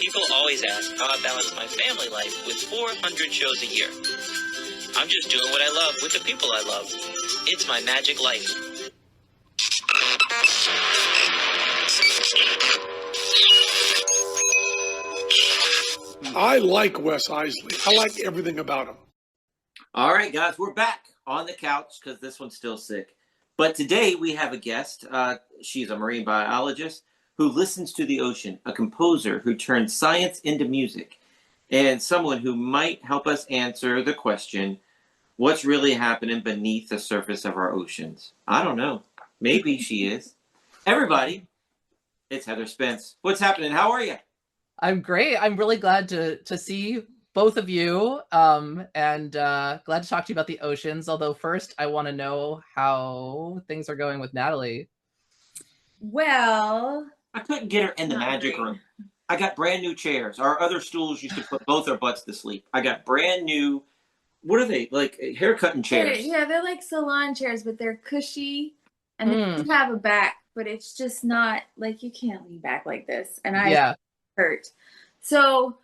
People always ask how I balance my family life with 400 shows a year. I'm just doing what I love with the people I love. It's my magic life. I like Wes Iseli. I like everything about him. All right, guys, we're back on the couch because this one's still sick. But today we have a guest. She's a marine biologist who listens to the ocean, a composer who turns science into music, and someone who might help us answer the question, what's really happening beneath the surface of our oceans? I don't know. Maybe she is. Everybody, it's Heather Spence. What's happening? How are you? I'm great. I'm really glad to see both of you, and glad to talk to you about the oceans. Although first, I want to know how things are going with Natalie. Well, I couldn't get her in the magic room. I got brand new chairs. Our other stools used to put both our butts to sleep. I got brand new, what are they, like haircutting chairs? They're like salon chairs, but they're cushy, and they do have a back, but it's just not, like, you can't lean back like this, and I hurt. So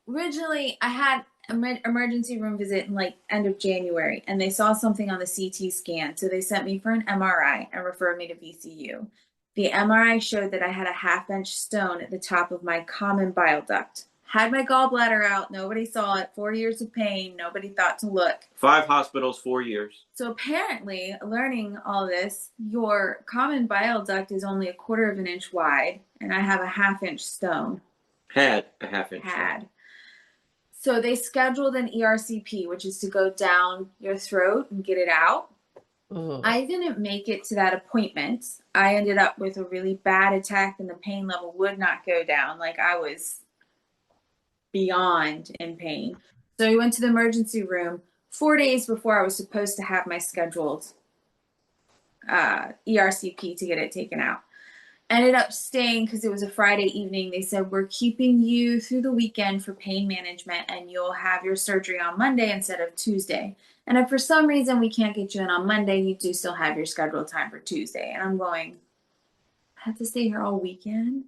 originally I had an emergency room visit in like end of January, and they saw something on the CT scan. So they sent me for an MRI and referred me to VCU. The MRI showed that I had a 1/2-inch stone at the top of my common bile duct. Had my gallbladder out. Nobody saw it. 4 years of pain. Nobody thought to look. 5 hospitals, 4 years. So apparently, learning all this, your common bile duct is only 1/4 of an inch wide, and I have a 1/2-inch stone. Had a 1/2-inch. Had. So they scheduled an ERCP, which is to go down your throat and get it out. I didn't make it to that appointment. I ended up with a really bad attack, and the pain level would not go down. Like, I was beyond in pain. So we went to the emergency room 4 days before I was supposed to have my scheduled ERCP to get it taken out. Ended up staying because it was a Friday evening. They said, we're keeping you through the weekend for pain management, and you'll have your surgery on Monday instead of Tuesday. And if for some reason we can't get you in on Monday, you do still have your scheduled time for Tuesday. And I'm going, I have to stay here all weekend?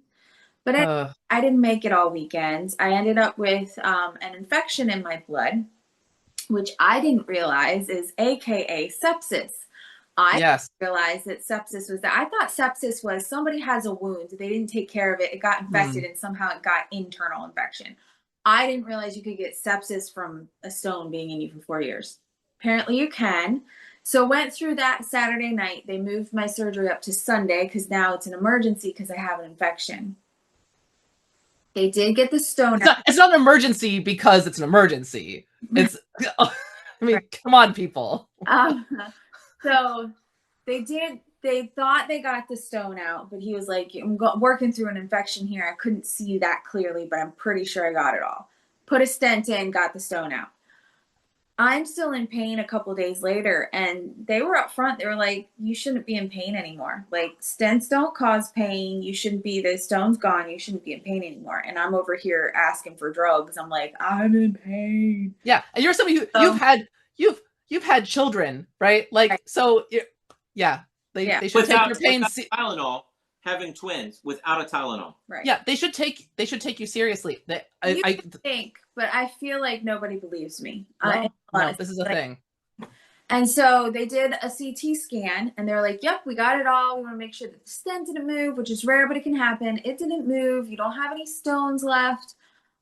But I didn't make it all weekends. I ended up with an infection in my blood, which I didn't realize is AKA sepsis. I realized that sepsis was that. I thought sepsis was somebody has a wound. They didn't take care of it. It got infected and somehow it got internal infection. I didn't realize you could get sepsis from a stone being in you for 4 years. Apparently you can. So went through that Saturday night. They moved my surgery up to Sunday because now it's an emergency because I have an infection. They did get the stone out. It's not an emergency because it's an emergency. It's, I mean, come on, people. So they thought they got the stone out, but he was like, I'm working through an infection here. I couldn't see that clearly, but I'm pretty sure I got it all. Put a stent in, got the stone out. I'm still in pain a couple days later, and they were up front. They were like, you shouldn't be in pain anymore. Like, stents don't cause pain. You shouldn't be, the stone's gone. You shouldn't be in pain anymore. And I'm over here asking for drugs. I'm like, I'm in pain. Yeah. And you're somebody who, you've had children, right? Like, so they should take your pain. Tylenol, having twins without a Tylenol. Right. Yeah. They should take you seriously. I think, but I feel like nobody believes me. No, this is a thing. And so they did a CT scan, and they're like, yep, we got it all. We want to make sure that the stent didn't move, which is rare, but it can happen. It didn't move. You don't have any stones left.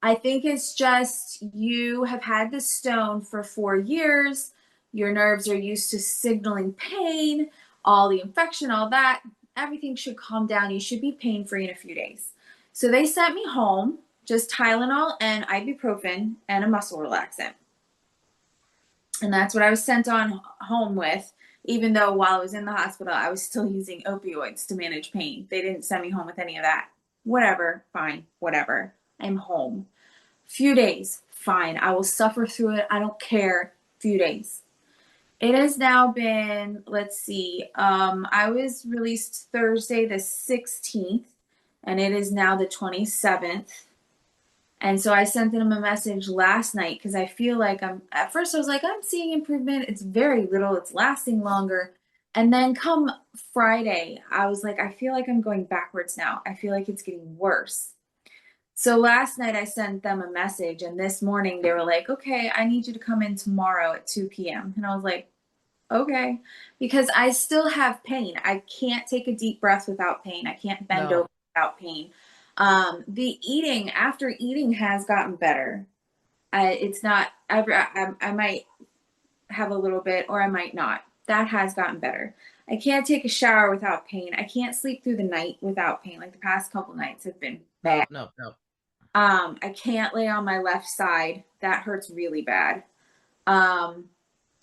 I think it's just you have had this stone for 4 years. Your nerves are used to signaling pain, all the infection, all that. Everything should calm down. You should be pain-free in a few days. So they sent me home, just Tylenol and ibuprofen and a muscle relaxant. And that's what I was sent on home with, even though while I was in the hospital, I was still using opioids to manage pain. They didn't send me home with any of that. Whatever, fine, whatever. I'm home. Few days, fine. I will suffer through it. I don't care. Few days. It has now been, let's see, I was released Thursday the 16th, and it is now the 27th. And so I sent them a message last night because I feel like at first I was like, I'm seeing improvement. It's very little. It's lasting longer. And then come Friday, I was like, I feel like I'm going backwards now. I feel like it's getting worse. So last night I sent them a message, and this morning they were like, okay, I need you to come in tomorrow at 2 p.m. And I was like, okay, because I still have pain. I can't take a deep breath without pain. I can't bend No. over without pain. The eating after eating has gotten better. It's not, I might have a little bit or I might not. That has gotten better. I can't take a shower without pain. I can't sleep through the night without pain. Like the past couple nights have been No, bad. no, no. I can't lay on my left side. That hurts really bad.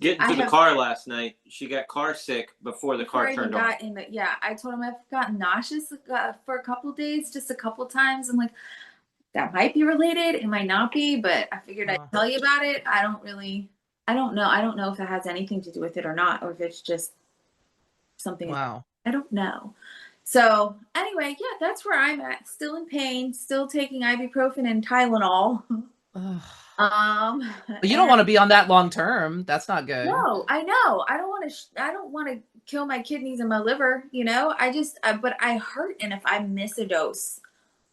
Getting I to the have- car last night, she got car sick before the car Before I even turned on. got in the, yeah, I told him I've gotten nauseous for a couple days, just a couple times. I'm like, that might be related. It might not be, but I figured I'd tell you about it. I don't know. I don't know if it has anything to do with it or not, or if it's just something. Wow. I don't know. So anyway, yeah, that's where I'm at. Still in pain, still taking ibuprofen and Tylenol. Ugh. But You don't want to be on that long term. That's not good. No, I know. I don't want to. I don't want to kill my kidneys and my liver. You know, but I hurt, and if I miss a dose,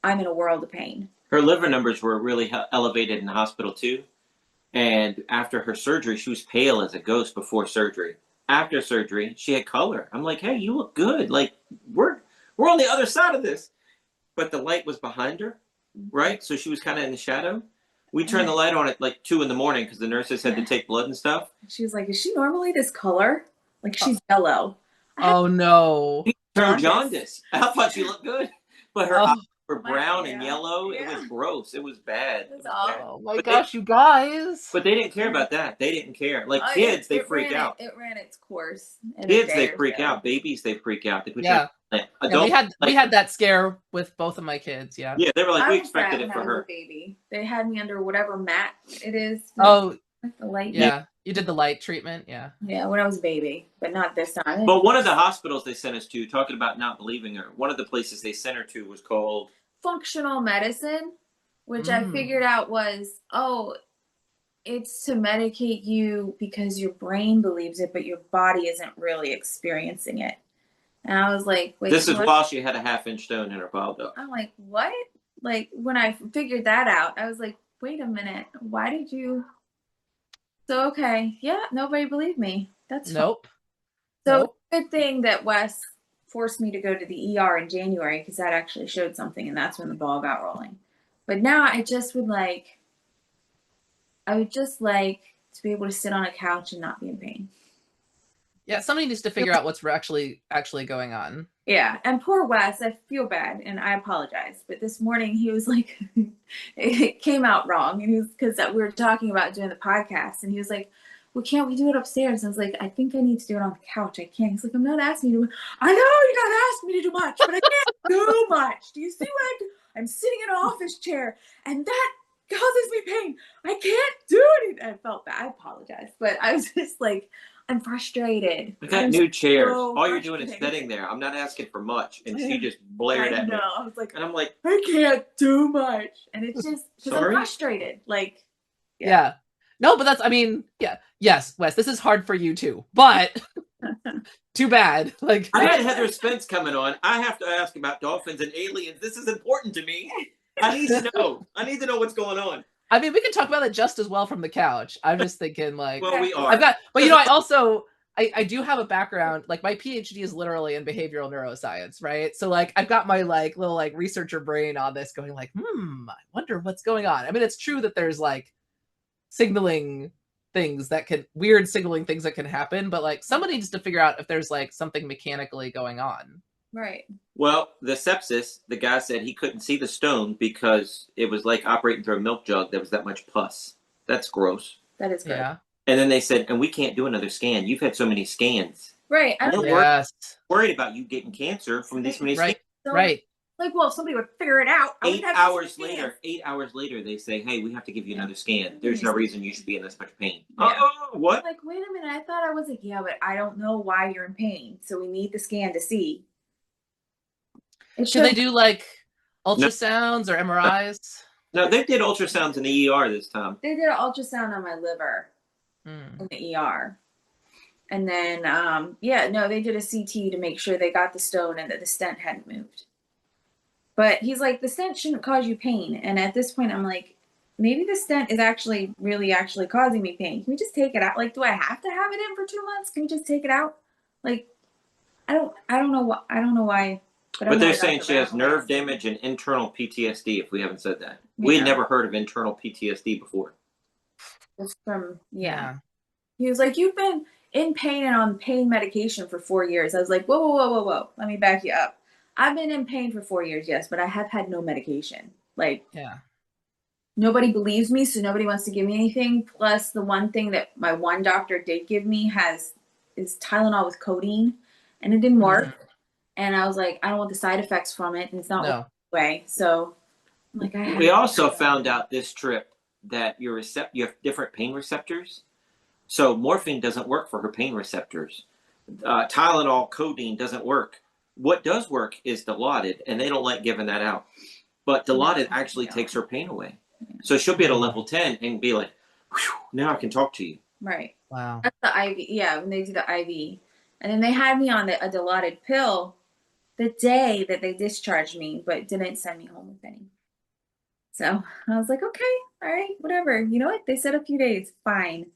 I'm in a world of pain. Her liver numbers were really elevated in the hospital too. And after her surgery, she was pale as a ghost before surgery. After surgery, she had color. I'm like, hey, you look good. Like we're on the other side of this. But the light was behind her, right? So she was kind of in the shadow. We turned the light on at like 2 a.m. because the nurses had to take blood and stuff. She was like, "Is she normally this color? Like she's yellow." Oh no. She turned jaundice. I thought she looked good, but her eyes were brown and yeah. yellow. Yeah. It was gross. It was bad. It was Oh my But gosh, you guys. But they didn't care about that. They didn't care. Like kids, they freak out. It ran its course. Kids, they freak out. Babies, they freak out. They put you Yeah. on Yeah, adults, we had that scare with both of my kids. Yeah. yeah, they were like, I we was expected that it when for I was her. a baby. They had me under whatever mat it is. Oh, The light. yeah. You did the light treatment. Yeah. Yeah, when I was a baby, but not this time. But one of the hospitals they sent us to, talking about not believing her, one of the places they sent her to was called Functional medicine, which I figured out was, it's to medicate you because your brain believes it, but your body isn't really experiencing it. And I was like, wait, this is what? while she had a 1/2-inch stone in her bile duct. I'm like, what? Like, when I figured that out, I was like, wait a minute. Why did you? So, okay. Yeah, nobody believed me. That's Nope. fine. So, Nope. good thing that Wes forced me to go to the ER in January because that actually showed something, and that's when the ball got rolling. But now I would just like to be able to sit on a couch and not be in pain. Yeah, somebody needs to figure out what's actually going on. Yeah, and poor Wes, I feel bad and I apologize. But this morning he was like, it came out wrong, and he was because we were talking about doing the podcast, and he was like, "Well, can't we do it upstairs?" I was like, "I think I need to do it on the couch. I can't." He's like, "I'm not asking you to." I know you're not asking me to do much, but I can't do much. Do you see what I do? I'm sitting in an office chair, and that causes me pain. I can't do anything. I felt bad. I apologize, but I was just like, I'm frustrated. I got new chairs. So All you're doing is sitting there. I'm not asking for much. And she just blared at me. I was like, And I'm like, I can't do much. And it's just because I'm Sorry? frustrated. Like, Yeah. No, but that's, I mean, yeah. Yes, Wes, this is hard for you too. But too bad. Like, I had Heather Spence coming on. I have to ask about dolphins and aliens. This is important to me. I need to know. I need to know what's going on. I mean, we can talk about it just as well from the couch. I'm just thinking, like, Well, we are. but you know, I do have a background, like my PhD is literally in behavioral neuroscience, right? So like I've got my like little like researcher brain on this going like, I wonder what's going on. I mean, it's true that there's like weird signaling things that can happen, but like somebody needs to figure out if there's like something mechanically going on. right. Well, the sepsis, the guy said he couldn't see the stone because it was like operating through a milk jug. There was that much pus. That's gross. That is good. Yeah. And then they said, and we can't do another scan. You've had so many scans. Right. I I'm don't Yes. worried about you getting cancer from these many scans. Right. Like, well, if somebody would figure it out. I 8 wouldn't have hours to see it. later, 8 hours later, they say, hey, we have to give you another scan. There's no reason you should be in this much pain. Yeah. Oh, what? Like, wait a minute. I thought I was like, yeah, but I don't know why you're in pain. So we need the scan to see. Do they do like ultrasounds or MRIs? No, they did ultrasounds in the ER this time. They did an ultrasound on my liver in the ER. And then, they did a CT to make sure they got the stone and that the stent hadn't moved. But he's like, the stent shouldn't cause you pain. And at this point, I'm like, maybe the stent is actually really actually causing me pain. Can we just take it out? Like, do I have to have it in for 2 months? Can we just take it out? Like, I don't know what, I don't know why. But they're saying she has nerve damage and internal PTSD, if we haven't said that. Yeah. We had never heard of internal PTSD before. It's from, yeah. He was like, you've been in pain and on pain medication for 4 years. I was like, whoa. Let me back you up. I've been in pain for 4 years, yes, but I have had no medication. Like, yeah. Nobody believes me, so nobody wants to give me anything. Plus, the one thing that my one doctor did give me is Tylenol with codeine, and it didn't work. Mm-hmm. And I was like, I don't want the side effects from it, and it's not the way. So, I'm like, we also found out this trip that you have different pain receptors. So morphine doesn't work for her pain receptors. Tylenol, codeine doesn't work. What does work is Dilaudid, and they don't like giving that out. But Dilaudid actually takes her pain away. So she'll be at a level 10 and be like, now I can talk to you. Right. Wow. That's the IV. Yeah, when they do the IV. And then they had me on a Dilaudid pill the day that they discharged me, but didn't send me home with any. So I was like, okay, all right, whatever. You know what? They said a few days. Fine.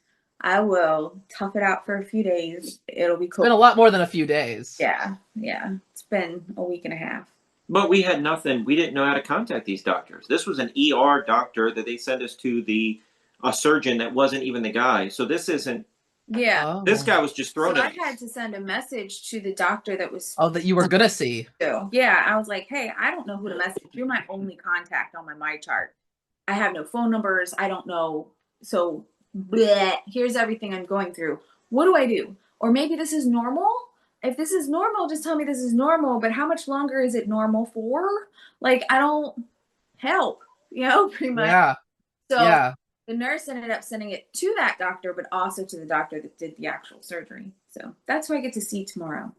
I will tough it out for a few days. It'll be cool. It's been a lot more than a few days. Yeah. It's been a week and a half. But we had nothing. We didn't know how to contact these doctors. This was an ER doctor that they sent us to a surgeon that wasn't even the guy. So this isn't. Yeah. Oh. This guy was just thrown I had to send a message to the doctor that was. Oh, that you were going to see. Yeah. I was like, hey, I don't know who to message. You're my only contact on my chart. I have no phone numbers. I don't know. So bleh, here's everything I'm going through. What do I do? Or maybe this is normal. If this is normal, just tell me this is normal, but how much longer is it normal for? Like, I don't help, pretty much. Yeah. So the nurse ended up sending it to that doctor, but also to the doctor that did the actual surgery. So that's who I get to see tomorrow.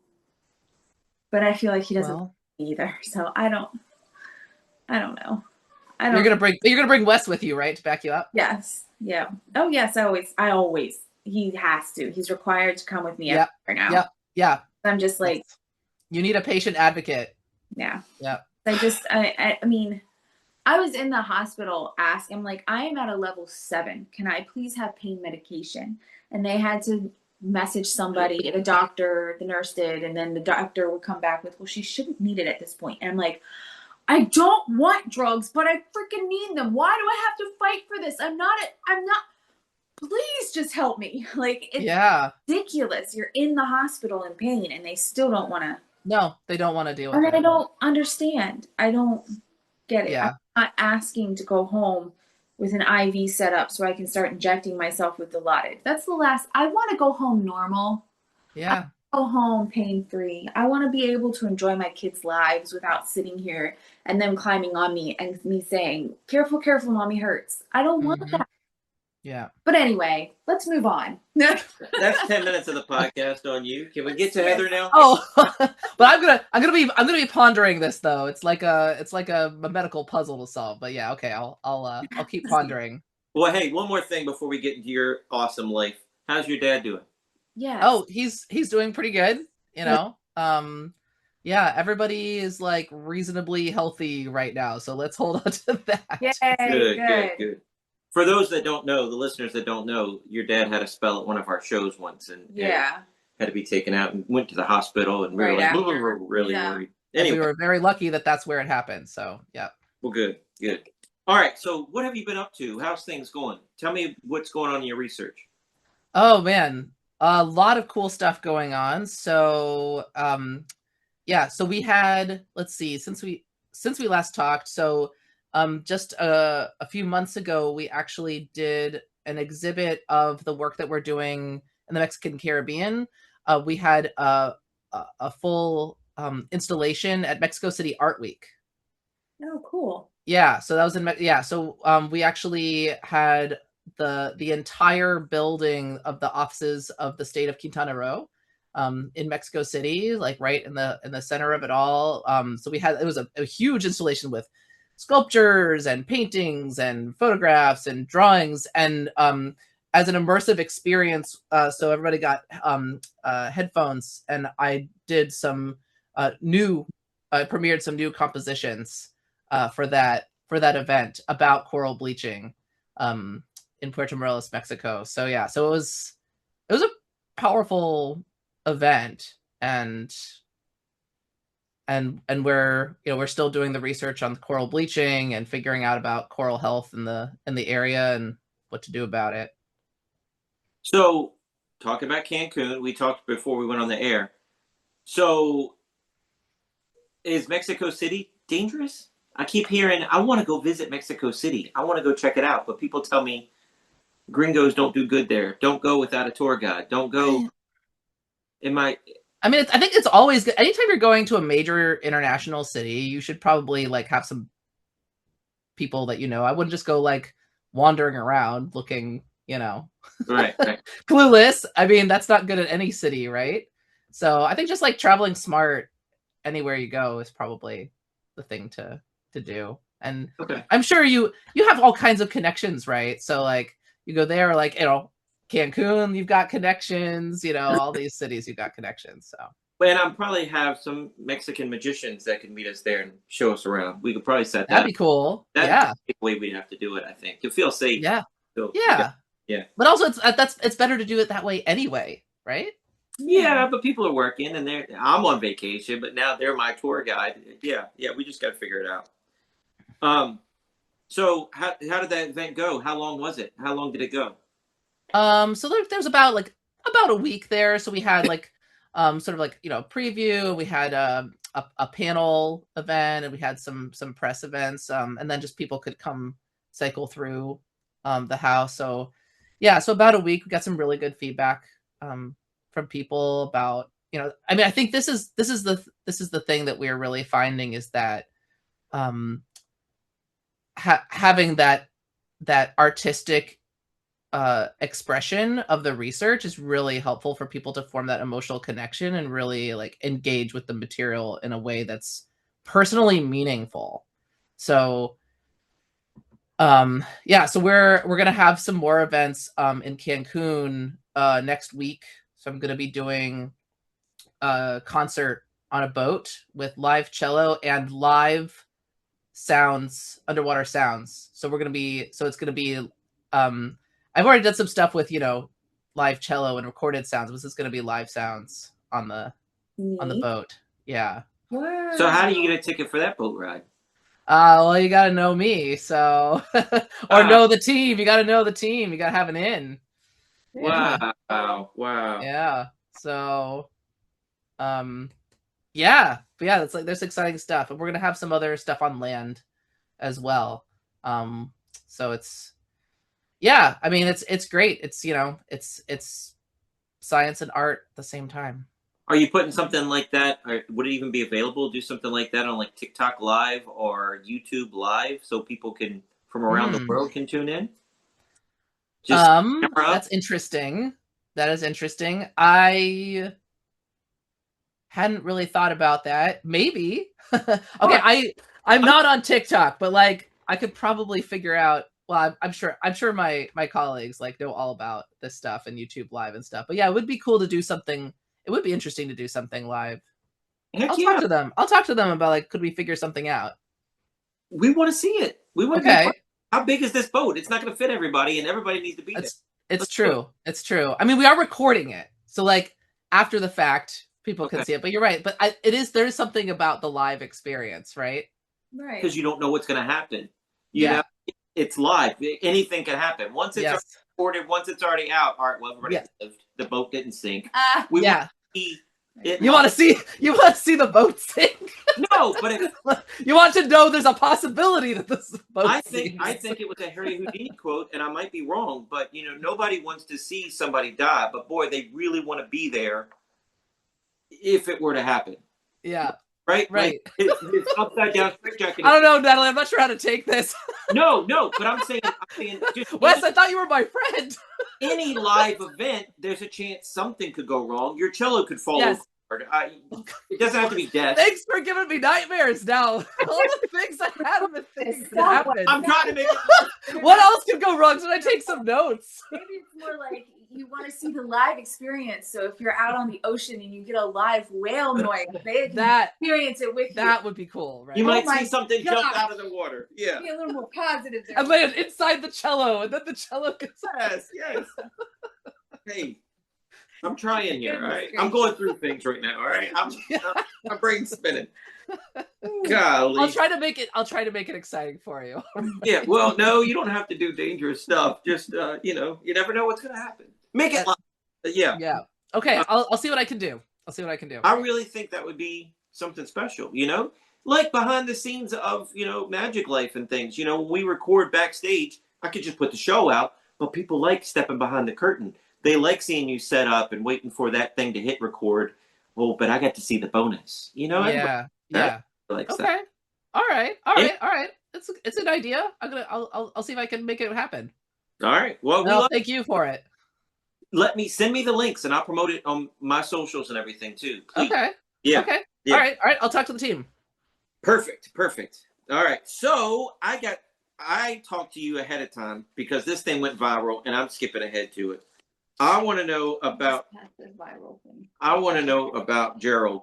But I feel like he doesn't either. So I don't know. You're gonna bring Wes with you, right, to back you up? Yes. Yeah. Oh yes, I always. He has to. He's required to come with me right now. Yep. Yeah. I'm just like, you need a patient advocate. Yeah. Yeah. I mean, I was in the hospital I'm like, I am at a level 7. Can I please have pain medication? And they had to message somebody, the doctor, the nurse did, and then the doctor would come back with, well, she shouldn't need it at this point. And I'm like, I don't want drugs, but I freaking need them. Why do I have to fight for this? I'm not, please just help me. Like, it's ridiculous. You're in the hospital in pain and they still don't want to. No, they don't want to deal with it. And I don't understand. I don't get it. Yeah. I'm not asking to go home with an IV set up so I can start injecting myself with Dilaudid. That's the last. I want to go home normal. Yeah. Go home pain-free. I want to be able to enjoy my kids' lives without sitting here and them climbing on me and me saying, careful, mommy hurts. I don't want that. Yeah. But anyway, let's move on. That's 10 minutes of the podcast on you. Can we get to Heather now? Oh, but I'm gonna be pondering this though. It's like a medical puzzle to solve. But yeah, okay, I'll keep pondering. Well, hey, one more thing before we get into your awesome life. How's your dad doing? Yeah. Oh, he's doing pretty good. Yeah, everybody is like reasonably healthy right now. So let's hold on to that. Yay, good. For those that don't know, the listeners that don't know, your dad had a spell at one of our shows once and had to be taken out and went to the hospital, and we were really worried. Anyway, we were very lucky that that's where it happened. So, yeah. Well, good. All right. So what have you been up to? How's things going? Tell me what's going on in your research. Oh, man. A lot of cool stuff going on. So, so we had, let's see, since we last talked, so just a few months ago, we actually did an exhibit of the work that we're doing in the Mexican Caribbean. We had a full installation at Mexico City Art Week. Oh, cool. Yeah, so that was so we actually had the entire building of the offices of the state of Quintana Roo in Mexico City, like right in the center of it all. So it was a huge installation with sculptures and paintings and photographs and drawings, and as an immersive experience, so everybody got headphones, and I did some premiered some new compositions for that event about coral bleaching in Puerto Morelos, Mexico. So yeah, so it was a powerful event, and we're we're still doing the research on coral bleaching and figuring out about coral health in the area and what to do about it. So, talking about Cancun, we talked before we went on the air. So, is Mexico City dangerous? I keep hearing, I want to go visit Mexico City. I want to go check it out. But people tell me gringos don't do good there. Don't go without a tour guide. Don't go. I mean, I think it's always good. Anytime you're going to a major international city, you should probably like have some people that I wouldn't just go like wandering around looking, right. clueless. I mean, that's not good at any city, right? So I think just like traveling smart anywhere you go is probably the thing to do. And I'm sure you have all kinds of connections, right? So like you go there, like Cancun, you've got connections, all these cities you've got connections. So and I'll probably have some Mexican magicians that can meet us there and show us around. We could probably set that. That'd be cool. That's the way we'd have to do it, I think, to feel safe. Yeah. Yeah. But also, it's better to do it that way anyway, right? Yeah, but people are working, and I'm on vacation, but now they're my tour guide. Yeah, we just got to figure it out. So how did that event go? How long was it? How long did it go? So there was about a week there. So we had like sort of like preview. We had a panel event, and we had some press events. And then just people could come cycle through the house. So yeah, so about a week. We got some really good feedback from people about I mean, I think this is the thing that we're really finding is that having that artistic expression of the research is really helpful for people to form that emotional connection and really like engage with the material in a way that's personally meaningful. So so we're gonna have some more events in Cancun next week. So I'm gonna be doing a concert on a boat with live cello and live sounds, underwater sounds. So it's gonna be I've already done some stuff with live cello and recorded sounds. This is gonna be live sounds on the boat. Yeah. Wow. So how do you get a ticket for that boat ride? Well, you gotta know me, so or know the team. You gotta know the team. You gotta have an in. Wow. Yeah. So, yeah, but yeah, it's like there's exciting stuff, and we're gonna have some other stuff on land as well. So it's I mean, it's great. It's it's science and art at the same time. Are you putting something like that, or would it even be available? Do something like that on like TikTok Live or YouTube Live, so people can from around the world can tune in? That's interesting. That is interesting. I hadn't really thought about that. Maybe. Okay, I'm not on TikTok, but like I could probably figure out. Well, I'm sure my colleagues like know all about this stuff and YouTube Live and stuff. But yeah, it would be cool to do something. It would be interesting to do something live. I'll talk to them. I'll talk to them about like, could we figure something out? We want to see it. We want to. How big is this boat? It's not going to fit everybody, and everybody needs to be there. It's true. It's true. I mean, we are recording it, so like after the fact, people can see it. But you're right. But there is something about the live experience, right? Right. Because you don't know what's going to happen. You know, it's live. Anything can happen. Once it's recorded, once it's already out. All right. Well, everybody lived. The boat didn't sink. You want to see the boat sink? No, but you want to know there's a possibility that this boat sinks. I think it was a Harry Houdini quote, and I might be wrong, but nobody wants to see somebody die, but boy, they really want to be there if it were to happen. Yeah. Right. It's upside down straight jacket. I don't know, Natalie. I'm not sure how to take this. No, but I'm saying just Wes, I thought you were my friend. Any live event, there's a chance something could go wrong. Your cello could fall over. It doesn't have to be death. Thanks for giving me nightmares now. All the things I had on the things that happened. I'm trying to make it. What else could go wrong? Should I take some notes? Maybe it's more like you want to see the live experience. So if you're out on the ocean and you get a live whale noise, they can experience it with you. That would be cool, right? You might see something jump out of the water. Yeah. Be a little more positive there. And land inside the cello, and then the cello gets Yes. Hey, I'm trying here, all right? I'm going through things right now, all right? My brain's spinning. Golly. I'll try to make it exciting for you. Yeah, well, no, you don't have to do dangerous stuff. Just you know, you never know what's gonna happen. Make it live. Yeah. Yeah. Okay, I'll see what I can do. I really think that would be something special, you know? Like behind the scenes of, you know, Magiclife and things. You know, when we record backstage, I could just put the show out, but people like stepping behind the curtain. They like seeing you set up and waiting for that thing to hit record. Well, but I got to see the bonus, you know? Yeah. Like Okay. that. All right. It's an idea. I'll see if I can make it happen. All right. Well, thank you for it. Send me the links and I'll promote it on my socials and everything too. Please. Okay. Yeah. Okay. Yeah. All right. I'll talk to the team. Perfect. All right. So I talked to you ahead of time because this thing went viral and I'm skipping ahead to it. I want to know about Gerald.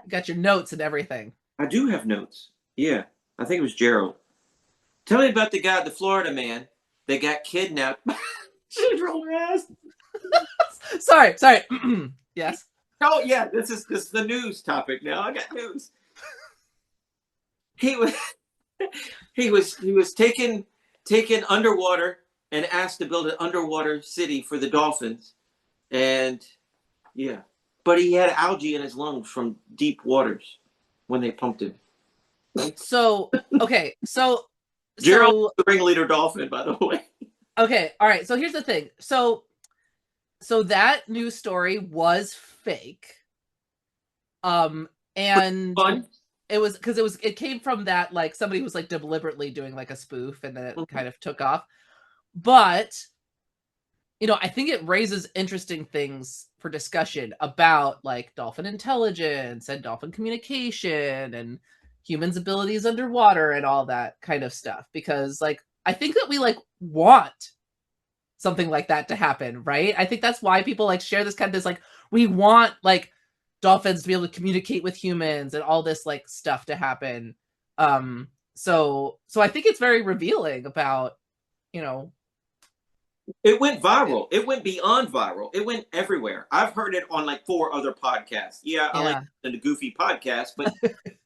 Got your notes and everything. I do have notes. Yeah. I think it was Gerald. Tell me about the guy, the Florida man that got kidnapped. She rolled her ass. Sorry. Yes. Oh yeah, this is the news topic now. I got news. He was taken underwater and asked to build an underwater city for the dolphins, and yeah, but he had algae in his lungs from deep waters when they pumped him. So okay, Gerald, the ringleader dolphin, by the way. Okay, all right. So here's the thing. So that news story was fake. And Fun. it came from that, like, somebody was like deliberately doing like a spoof, and then it kind of took off. But you know, I think it raises interesting things for discussion about like dolphin intelligence and dolphin communication and humans' abilities underwater and all that kind of stuff, because like I think that we like want something like that to happen, right? I think that's why people like share this kind of this, like, we want like dolphins to be able to communicate with humans and all this like stuff to happen. So I think it's very revealing about, you know. It went viral. It went beyond viral. It went everywhere. I've heard it on like 4 other podcasts. Yeah, I like the Goofy podcast, but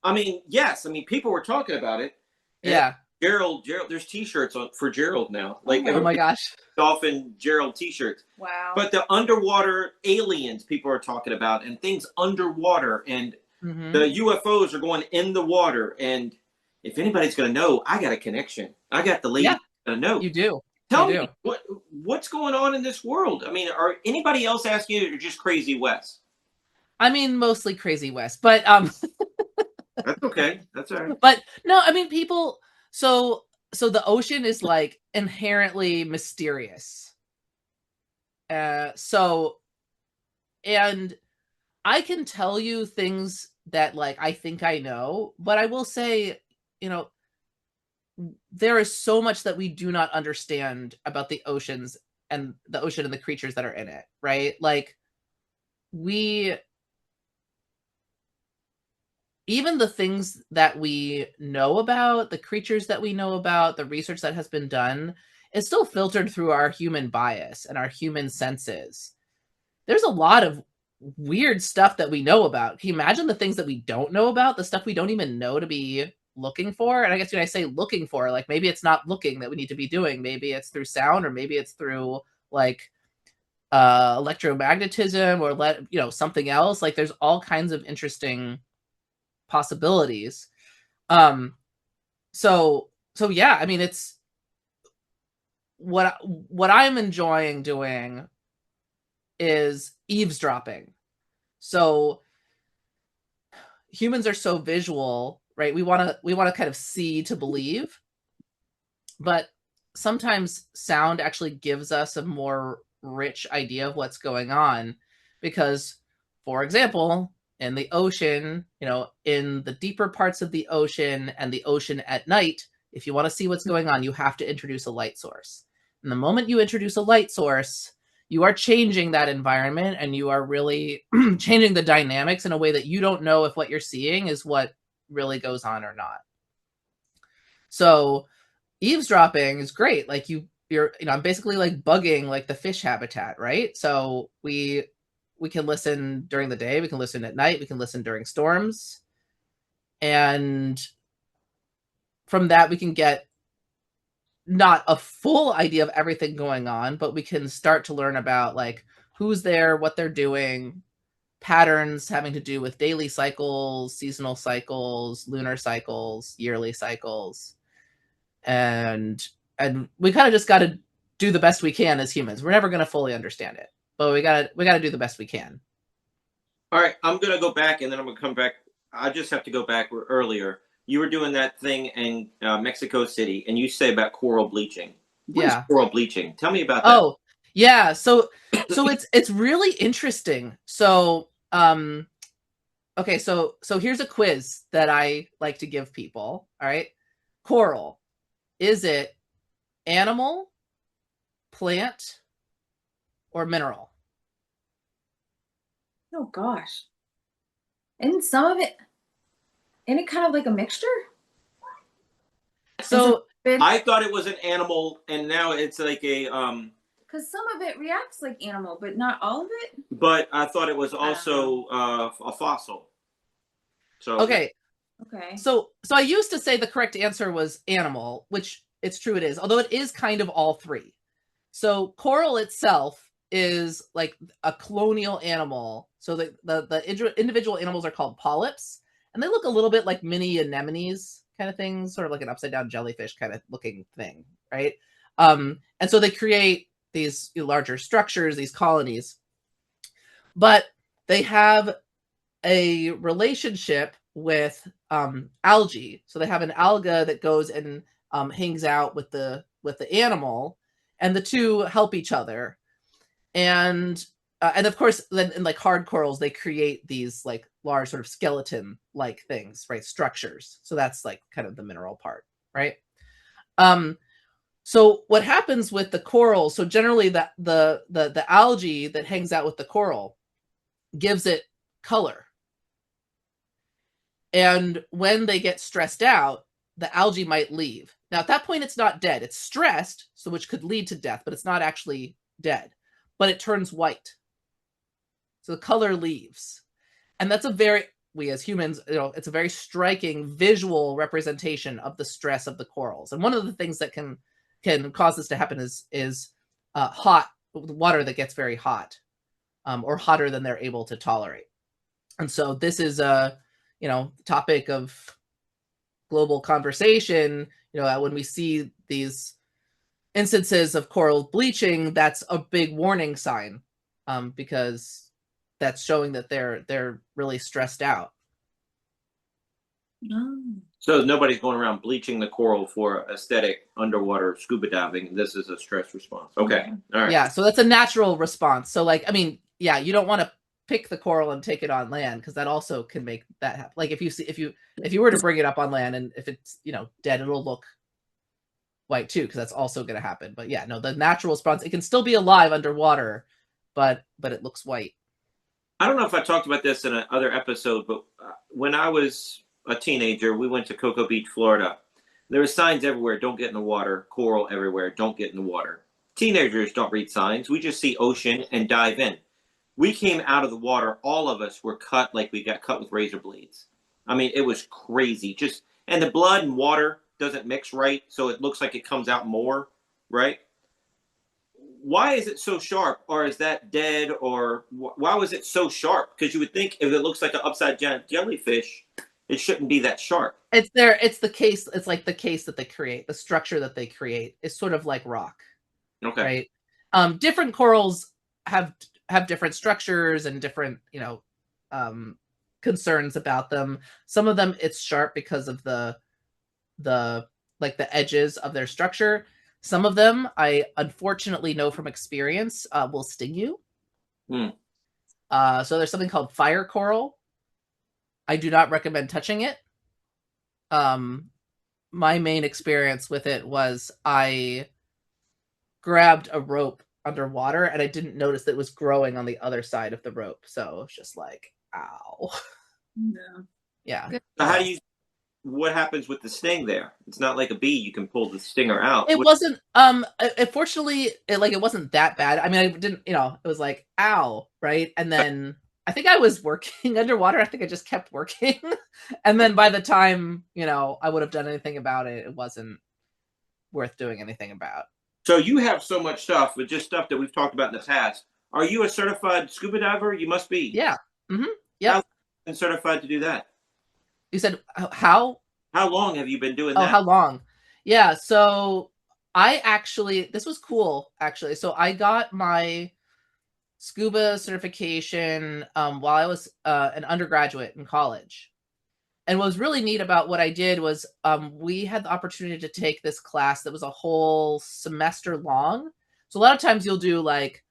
I mean, yes, I mean, people were talking about it. Yeah. Gerald, there's T-shirts for Gerald now. Like, oh my gosh, dolphin Gerald T-shirts. Wow. But the underwater aliens people are talking about, and things underwater, and the UFOs are going in the water. And if anybody's going to know, I got a connection. I got the lady going to know. You do. Tell me what's going on in this world. I mean, are anybody else asking you, or just Crazy Wes? I mean, mostly Crazy Wes, but that's okay. That's all right. But no, I mean, people. So the ocean is like inherently mysterious. And I can tell you things that like I think I know, but I will say, you know, there is so much that we do not understand about the oceans and the ocean and the creatures that are in it, right? Like even the things that we know about, the creatures that we know about, the research that has been done, is still filtered through our human bias and our human senses. There's a lot of weird stuff that we know about. Can you imagine the things that we don't know about, the stuff we don't even know to be looking for? And I guess when I say looking for, like, maybe it's not looking that we need to be doing. Maybe it's through sound, or maybe it's through like electromagnetism, or something else. Like, there's all kinds of interesting possibilities. So yeah, I mean, it's what I'm enjoying doing is eavesdropping. So humans are so visual, right? We want to kind of see to believe, but sometimes sound actually gives us a more rich idea of what's going on, because, for example, in the ocean, in the deeper parts of the ocean and the ocean at night, if you want to see what's going on, you have to introduce a light source. And the moment you introduce a light source, you are changing that environment, and you are really changing the dynamics in a way that you don't know if what you're seeing is what really goes on or not. So eavesdropping is great. Like I'm basically like bugging like the fish habitat, right? So we can listen during the day, we can listen at night, we can listen during storms. And from that, we can get not a full idea of everything going on, but we can start to learn about like who's there, what they're doing, patterns having to do with daily cycles, seasonal cycles, lunar cycles, yearly cycles. And we kind of just got to do the best we can as humans. We're never going to fully understand it, but we got to do the best we can. All right, I'm going to go back, and then I'm going to come back. I just have to go back earlier. You were doing that thing in Mexico City, and you say about coral bleaching. What is coral bleaching? Tell me about that. Oh, yeah. So it's really interesting. So, okay. So here's a quiz that I like to give people. All right. Coral. Is it animal, plant, or mineral? Oh gosh. Isn't some of it kind of like a mixture? So I thought it was an animal, and now it's like a because some of it reacts like animal, but not all of it. But I thought it was also a fossil. So okay. Okay. So I used to say the correct answer was animal, which it's true it is, although it is kind of all three. So coral itself is like a colonial animal. So the individual animals are called polyps, and they look a little bit like mini anemones kind of things, sort of like an upside down jellyfish kind of looking thing, right? And so they create these larger structures, these colonies, but they have a relationship with algae. So they have an alga that goes and hangs out with the animal, and the two help each other. And of course, then in like hard corals, they create these like large sort of skeleton like things, right? Structures. So that's like kind of the mineral part, right? So what happens with the coral? So generally, the algae that hangs out with the coral gives it color. And when they get stressed out, the algae might leave. Now, at that point, it's not dead. It's stressed, so which could lead to death, but it's not actually dead. But it turns white. So the color leaves. And that's we as humans, it's a very striking visual representation of the stress of the corals. And one of the things that can cause this to happen is hot water that gets very hot, or hotter than they're able to tolerate. And so this is a topic of global conversation. When we see these instances of coral bleaching, that's a big warning sign, because that's showing that they're really stressed out. So nobody's going around bleaching the coral for aesthetic underwater scuba diving. This is a stress response. Okay. All right. Yeah. So that's a natural response. So you don't want to pick the coral and take it on land, because that also can make that happen. Like if you were to bring it up on land, and if it's dead, it'll look white too, because that's also going to happen. But yeah, no, the natural response, it can still be alive underwater, but it looks white. I don't know if I talked about this in another episode, but when I was a teenager, we went to Cocoa Beach, Florida. There were signs everywhere: don't get in the water. Coral everywhere: don't get in the water. Teenagers don't read signs. We just see ocean and dive in. We came out of the water, all of us were cut like we got cut with razor blades. I mean, it was crazy. And the blood and water doesn't mix right, so it looks like it comes out more, right? Why is it so sharp? Or is that dead? Or why was it so sharp? Because you would think if it looks like an upside down jellyfish, it shouldn't be that sharp. It's the case. It's like the case that they create, the structure that they create is sort of like rock. Okay. Right. Different corals have different structures and different, concerns about them. Some of them, it's sharp because of the edges of their structure. Some of them, I unfortunately know from experience, will sting you. So there's something called fire coral. I do not recommend touching it. My main experience with it was I grabbed a rope underwater, and I didn't notice that it was growing on the other side of the rope. So it was just like, ow. No. Yeah. So how do you? What happens with the sting there? It's not like a bee; you can pull the stinger out. It wasn't fortunately it wasn't that bad. I mean, I didn't, it was like, ow, right? And then I think I was working underwater. I think I just kept working. And then by the time, I would have done anything about it, it wasn't worth doing anything about. So you have so much stuff with just stuff that we've talked about in the past. Are you a certified scuba diver? You must be. Yeah. Mm-hmm. How Yep. long have you been certified to do that? You said how? How long have you been doing Oh, that? how long? Yeah, so this was cool, actually. So I got my scuba certification while I was an undergraduate in college. And what was really neat about what I did was we had the opportunity to take this class that was a whole semester long. So a lot of times you'll do like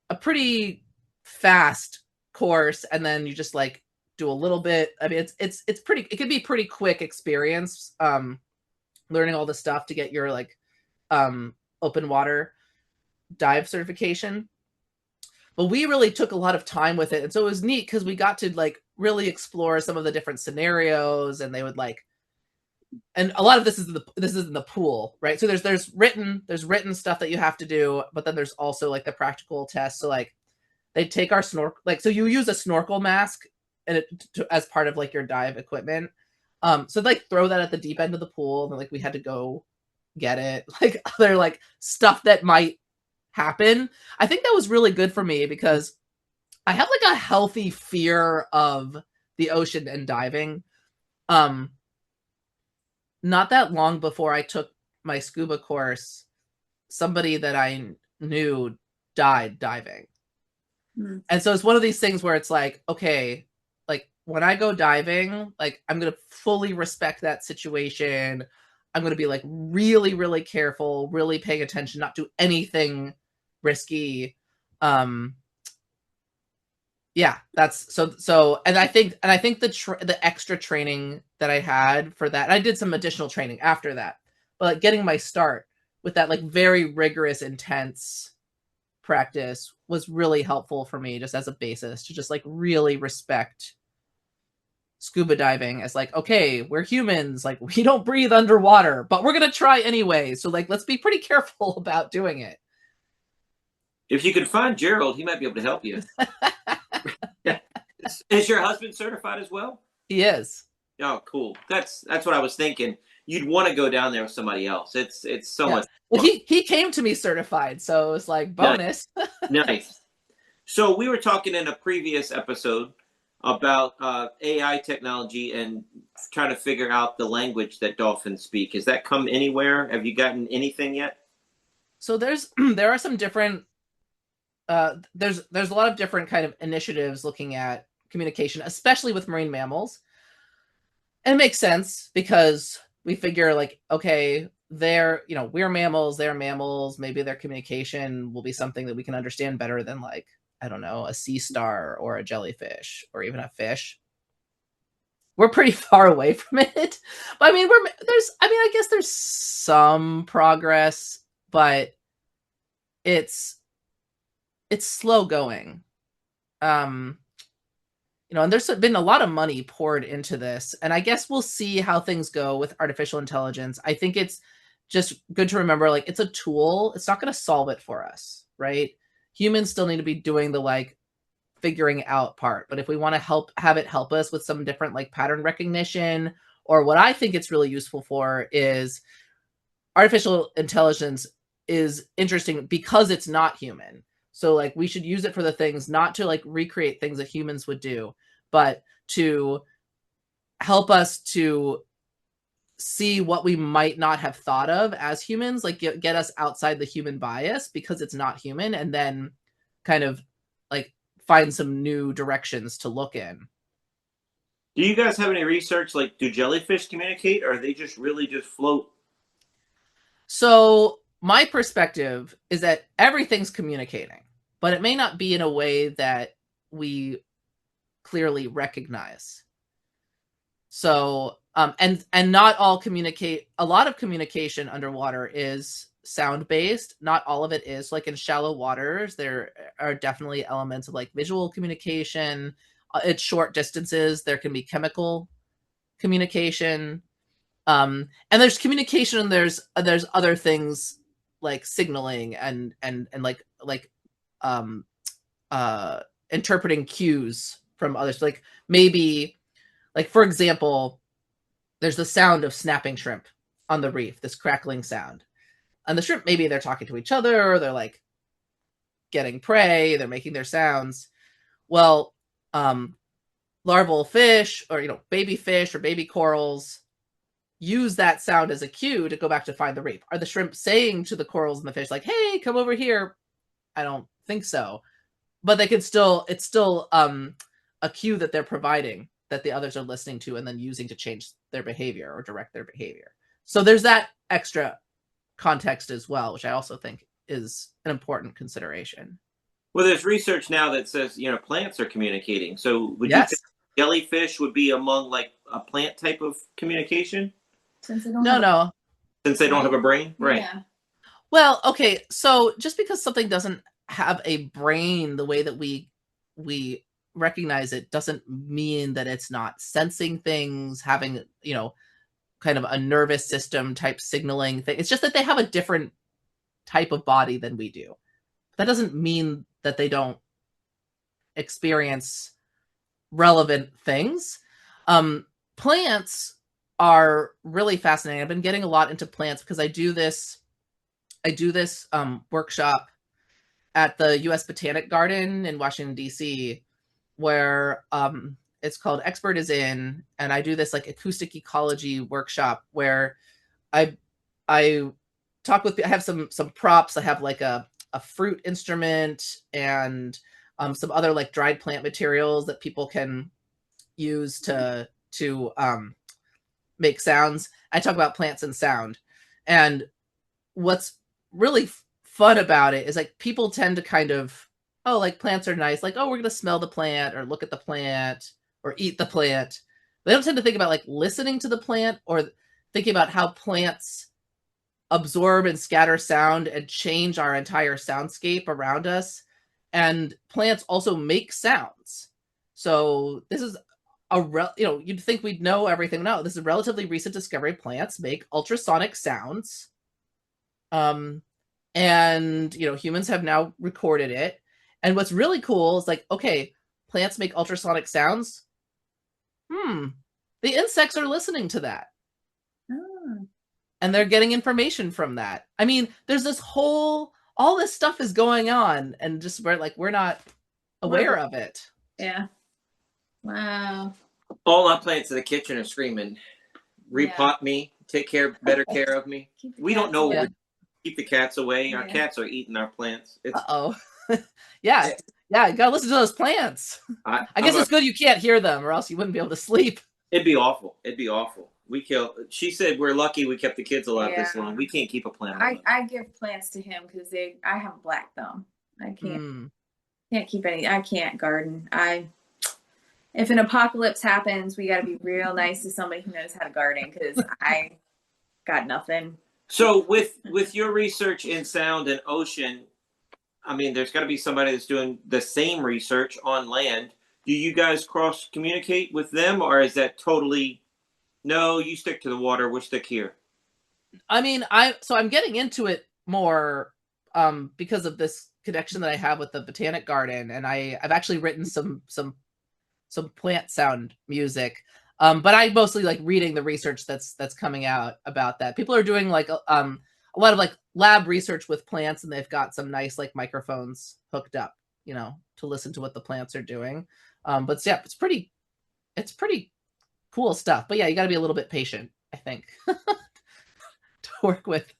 a pretty fast course, and then you just like do a little bit. I mean, it could be pretty quick experience learning all the stuff to get your like open water dive certification. But we really took a lot of time with it, and so it was neat because we got to like really explore some of the different scenarios, and they would like, and a lot of this is in the pool, right? So there's written stuff that you have to do, but then there's also like the practical tests. So like they take our snorkel, like, so you use a snorkel mask and as part of like your dive equipment. So like throw that at the deep end of the pool, and then like we had to go get it, like other like stuff that might happen. I think that was really good for me because I have like a healthy fear of the ocean and diving. Not that long before I took my scuba course, somebody that I knew died diving. Mm. And so it's one of these things where it's like, okay, like when I go diving, like I'm going to fully respect that situation. I'm going to be like really, really careful, really paying attention, not do anything risky. Yeah, that's so and I think the extra training that I had for that, and I did some additional training after that, but like getting my start with that like very rigorous, intense practice was really helpful for me just as a basis to just like really respect scuba diving as like, okay, we're humans, like we don't breathe underwater, but we're gonna try anyway, so like let's be pretty careful about doing it. If you can find Gerald, he might be able to help you. Is your husband certified as well? He is. Oh, cool. That's what I was thinking. You'd want to go down there with somebody else. It's so much. Well, he came to me certified, so it's like bonus. Nice. So we were talking in a previous episode about AI technology and trying to figure out the language that dolphins speak. Has that come anywhere? Have you gotten anything yet? So there are some different there's a lot of different kind of initiatives looking at communication, especially with marine mammals. And it makes sense because we figure like, okay, we're mammals, they're mammals, maybe their communication will be something that we can understand better than like, I don't know, a sea star or a jellyfish or even a fish. We're pretty far away from it. But I mean, I guess there's some progress, but it's slow going. And there's been a lot of money poured into this, and I guess we'll see how things go with artificial intelligence. I think it's just good to remember, like, it's a tool. It's not going to solve it for us, right? Humans still need to be doing the like figuring out part. But if we want to have it help us with some different like pattern recognition, or what I think it's really useful for is artificial intelligence is interesting because it's not human. So like we should use it for the things, not to like recreate things that humans would do, but to help us to see what we might not have thought of as humans, like get us outside the human bias because it's not human, and then kind of like find some new directions to look in. Do you guys have any research? Like, do jellyfish communicate, or are they just really just float? So my perspective is that everything's communicating, but it may not be in a way that we clearly recognize. So And not all communicate. A lot of communication underwater is sound based. Not all of it is. Like in shallow waters, there are definitely elements of like visual communication. At short distances, there can be chemical communication. And there's communication, and there's other things like signaling and like um interpreting cues from others. Like maybe, like for example, there's the sound of snapping shrimp on the reef, this crackling sound. And the shrimp, maybe they're talking to each other, or they're like getting prey, they're making their sounds. Well, larval fish, or baby fish or baby corals use that sound as a cue to go back to find the reef. Are the shrimp saying to the corals and the fish like, hey, come over here? I don't think so. But they can still, it's still a cue that they're providing that the others are listening to and then using to change their behavior or direct their behavior. So there's that extra context as well, which I also think is an important consideration. Well, there's research now that says, plants are communicating. So would you Yes. think jellyfish would be among like a plant type of communication? Since they don't No. Since they don't have a brain? Right. Yeah. Well, okay, so just because something doesn't have a brain the way that we recognize it doesn't mean that it's not sensing things, having, kind of a nervous system type signaling thing. It's just that they have a different type of body than we do. That doesn't mean that they don't experience relevant things. Plants are really fascinating. I've been getting a lot into plants because I do this workshop at the U.S. Botanic Garden in Washington, D.C., where it's called Expert is In, and I do this like acoustic ecology workshop where I talk with, I have some props. I have like a fruit instrument and some other like dried plant materials that people can use to make sounds. I talk about plants and sound. And what's really fun about it is like people tend to kind of, oh, like plants are nice. Like, oh, we're going to smell the plant or look at the plant or eat the plant. They don't tend to think about like listening to the plant or thinking about how plants absorb and scatter sound and change our entire soundscape around us. And plants also make sounds. So this is you'd think we'd know everything. No, this is a relatively recent discovery. Plants make ultrasonic sounds. And humans have now recorded it. And what's really cool is like, okay, plants make ultrasonic sounds. The insects are listening to that. Oh. And they're getting information from that. I mean, there's all this stuff is going on, and just we're not aware of it. Yeah. Wow. All our plants in the kitchen are screaming, repot me, take better care of me. We don't know what keep the cats away. Our cats are eating our plants. Yeah, you gotta listen to those plants. I guess it's good you can't hear them, or else you wouldn't be able to sleep. It'd be awful. She said we're lucky we kept the kids alive this long. We can't keep a plant alive. I give plants to him because I have a black thumb. I can't keep any. I can't garden. If an apocalypse happens, we got to be real nice to somebody who knows how to garden because I got nothing. So with your research in sound and ocean, I mean, there's got to be somebody that's doing the same research on land. Do you guys cross communicate with them, or is that totally no? You stick to the water. We'll stick here. I mean, I'm getting into it more because of this connection that I have with the Botanic Garden, and I've actually written some plant sound music. But I mostly like reading the research that's coming out about that. People are doing like a lot of like lab research with plants, and they've got some nice like microphones hooked up, to listen to what the plants are doing. But yeah, it's pretty cool stuff. But yeah, you got to be a little bit patient, I think, to work with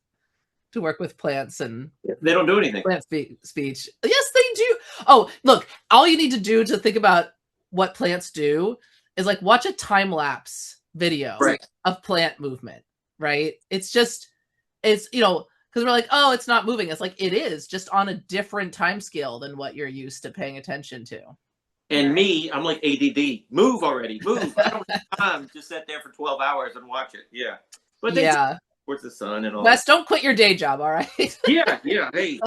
plants. And they don't do anything. Plant speech. Yes, they do. Oh, look, all you need to do to think about what plants do is like watch a time lapse video of plant movement, right? It's because we're like, oh, it's not moving. It's like, it is just on a different time scale than what you're used to paying attention to. And me, I'm like ADD. Move already. Move. I don't have time to sit there for 12 hours and watch it. Yeah. But they Yeah. towards the sun and all Wes, that. don't quit your day job, all right? Yeah. Hey.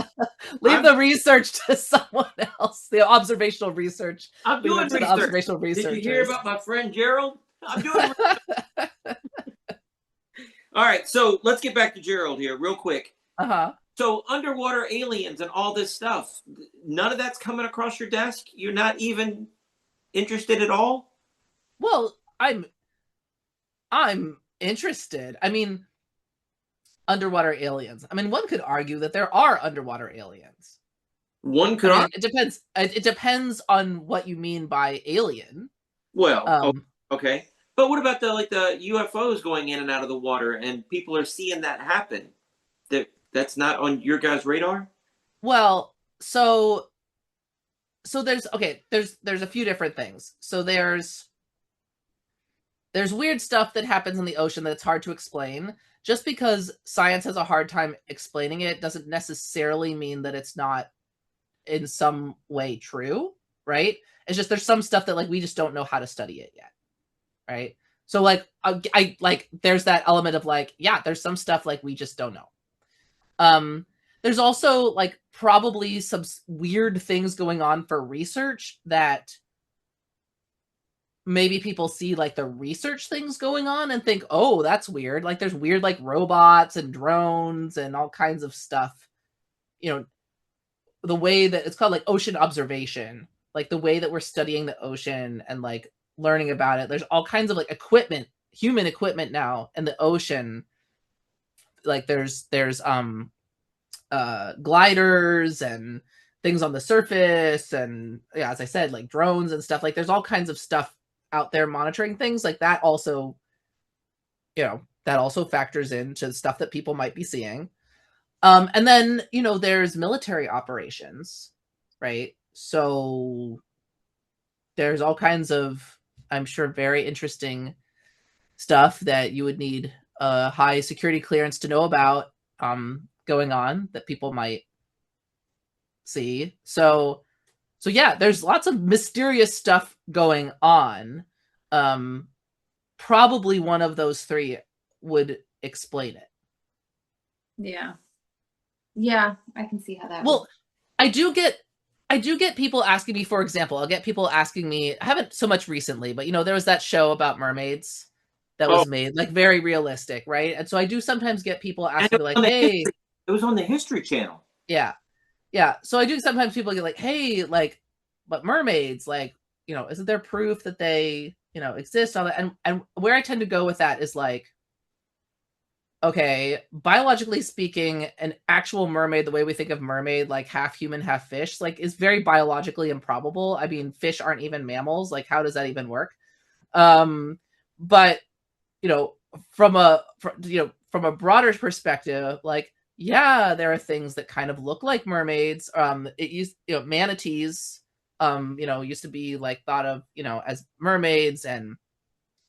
Leave the research to someone else. The observational research. I'm Leave doing it to the research. observational Did you researchers. hear about my friend Gerald? I'm doing research. All right. So let's get back to Gerald here real quick. Uh-huh. So underwater aliens and all this stuff, none of that's coming across your desk? You're not even interested at all? Well, I'm interested. I mean, underwater aliens. I mean, one could argue that there are underwater aliens. One could I mean, argue. it depends. It depends on what you mean by alien. Well, okay. But what about the UFOs going in and out of the water and people are seeing that happen? That's not on your guys' radar? Well, so there's a few different things. So there's weird stuff that happens in the ocean that's hard to explain. Just because science has a hard time explaining it doesn't necessarily mean that it's not in some way true, right? It's just there's some stuff that like we just don't know how to study it yet, right? So like I like there's that element of like, yeah, there's some stuff like we just don't know. There's also like probably some weird things going on for research that maybe people see like the research things going on and think, oh, that's weird. Like there's weird like robots and drones and all kinds of stuff. You know, the way that it's called like ocean observation, like the way that we're studying the ocean and like learning about it. There's all kinds of like equipment, human equipment now in the ocean. Like there's gliders and things on the surface and yeah, as I said, like drones and stuff. Like there's all kinds of stuff out there monitoring things like that. Also, you know, that also factors into stuff that people might be seeing. And then, you know, there's military operations, right? So there's all kinds of, I'm sure, very interesting stuff that you would need a high security clearance to know about going on that people might see. So yeah, there's lots of mysterious stuff going on. Probably one of those three would explain it. Yeah, I can see how that Well, works. I do get people asking me, for example, I'll get people asking me, I haven't so much recently, but you know, there was that show about mermaids that was made, like very realistic, right? And so I do sometimes get people asking me like, hey, it was on the History Channel. Yeah. So I do sometimes people get like, hey, like, but mermaids, like, you know, isn't there proof that they, you know, exist? All that. And where I tend to go with that is like, okay, biologically speaking, an actual mermaid, the way we think of mermaid, like half human, half fish, like is very biologically improbable. I mean, fish aren't even mammals. Like, how does that even work? But you know, from a broader perspective, like, yeah, there are things that kind of look like mermaids. Manatees, used to be like thought of, as mermaids, and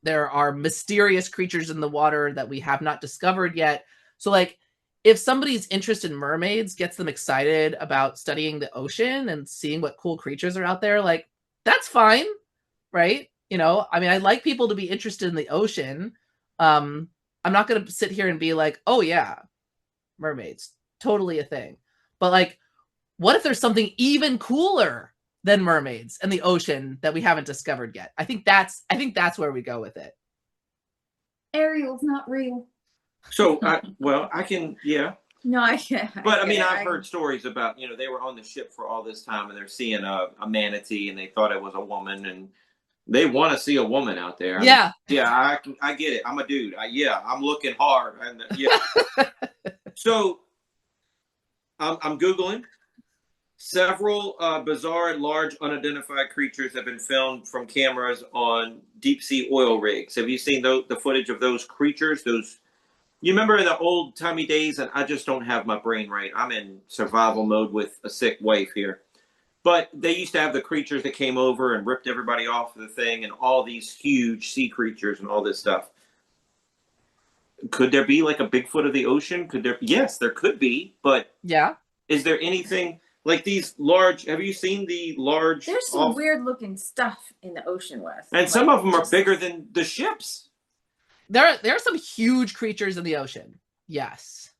there are mysterious creatures in the water that we have not discovered yet. So like, if somebody's interest in mermaids gets them excited about studying the ocean and seeing what cool creatures are out there, like, that's fine, right? I mean, I'd like people to be interested in the ocean. I'm not going to sit here and be like, oh yeah, mermaids, totally a thing. But like, what if there's something even cooler than mermaids in the ocean that we haven't discovered yet? I think that's where we go with it. Ariel's not real. So, I can, yeah. No, I can't. But I mean, I've heard stories about, they were on the ship for all this time and they're seeing a manatee and they thought it was a woman, and they want to see a woman out there. I get it. I'm a dude. I'm looking hard. And So I'm Googling. Several bizarre and large unidentified creatures have been filmed from cameras on deep sea oil rigs. Have you seen the footage of those creatures? You remember in the old timey days, and I just don't have my brain right. I'm in survival mode with a sick wife here. But they used to have the creatures that came over and ripped everybody off of the thing, and all these huge sea creatures and all this stuff. Could there be like a Bigfoot of the ocean? Yes, there could be. But yeah, is there anything Like these large. Have you seen the large? There's some weird looking stuff in the ocean, Wes. And some of them are bigger than the ships. There are some huge creatures in the ocean. Yes.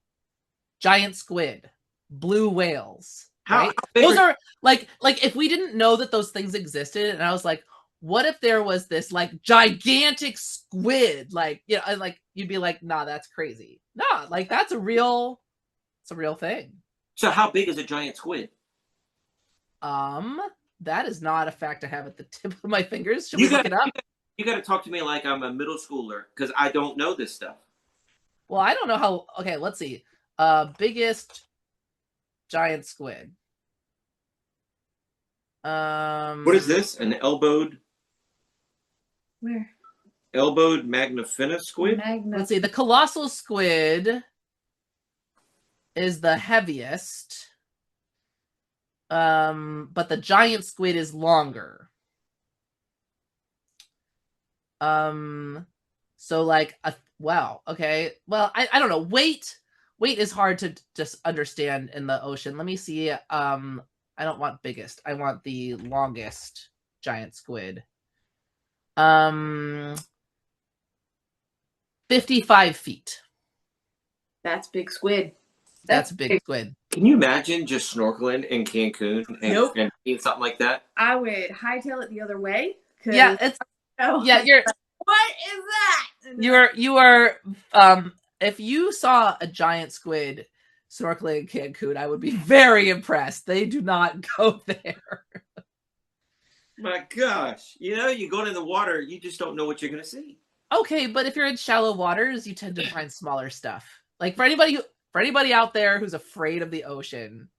Giant squid, blue whales. How Right? big Those are like if we didn't know that those things existed, and I was like, what if there was this like gigantic squid? Like, you know, like you'd be like, nah, that's crazy. Nah, like it's a real thing. So how big is a giant squid? That is not a fact I have at the tip of my fingers. Should we look it up? You got to talk to me like I'm a middle schooler because I don't know this stuff. Well, I don't know how. Okay, let's see. Biggest giant squid. What is this? An elbowed magnificent squid? Let's see. The colossal squid is the heaviest. But the giant squid is longer. So like wow, okay. Well, I don't know. Weight is hard to just understand in the ocean. Let me see. I don't want biggest. I want the longest giant squid. 55 feet. That's big squid. That's a big squid. Can you imagine just snorkeling in Cancun and eating something like that? I would hightail it the other way. Yeah, it's you're what is that? you are if you saw a giant squid snorkeling in Cancun, I would be very impressed. They do not go there. My gosh. You know, you go in the water, you just don't know what you're going to see. Okay, but if you're in shallow waters, you tend to find smaller stuff. Like for anybody out there who's afraid of the ocean,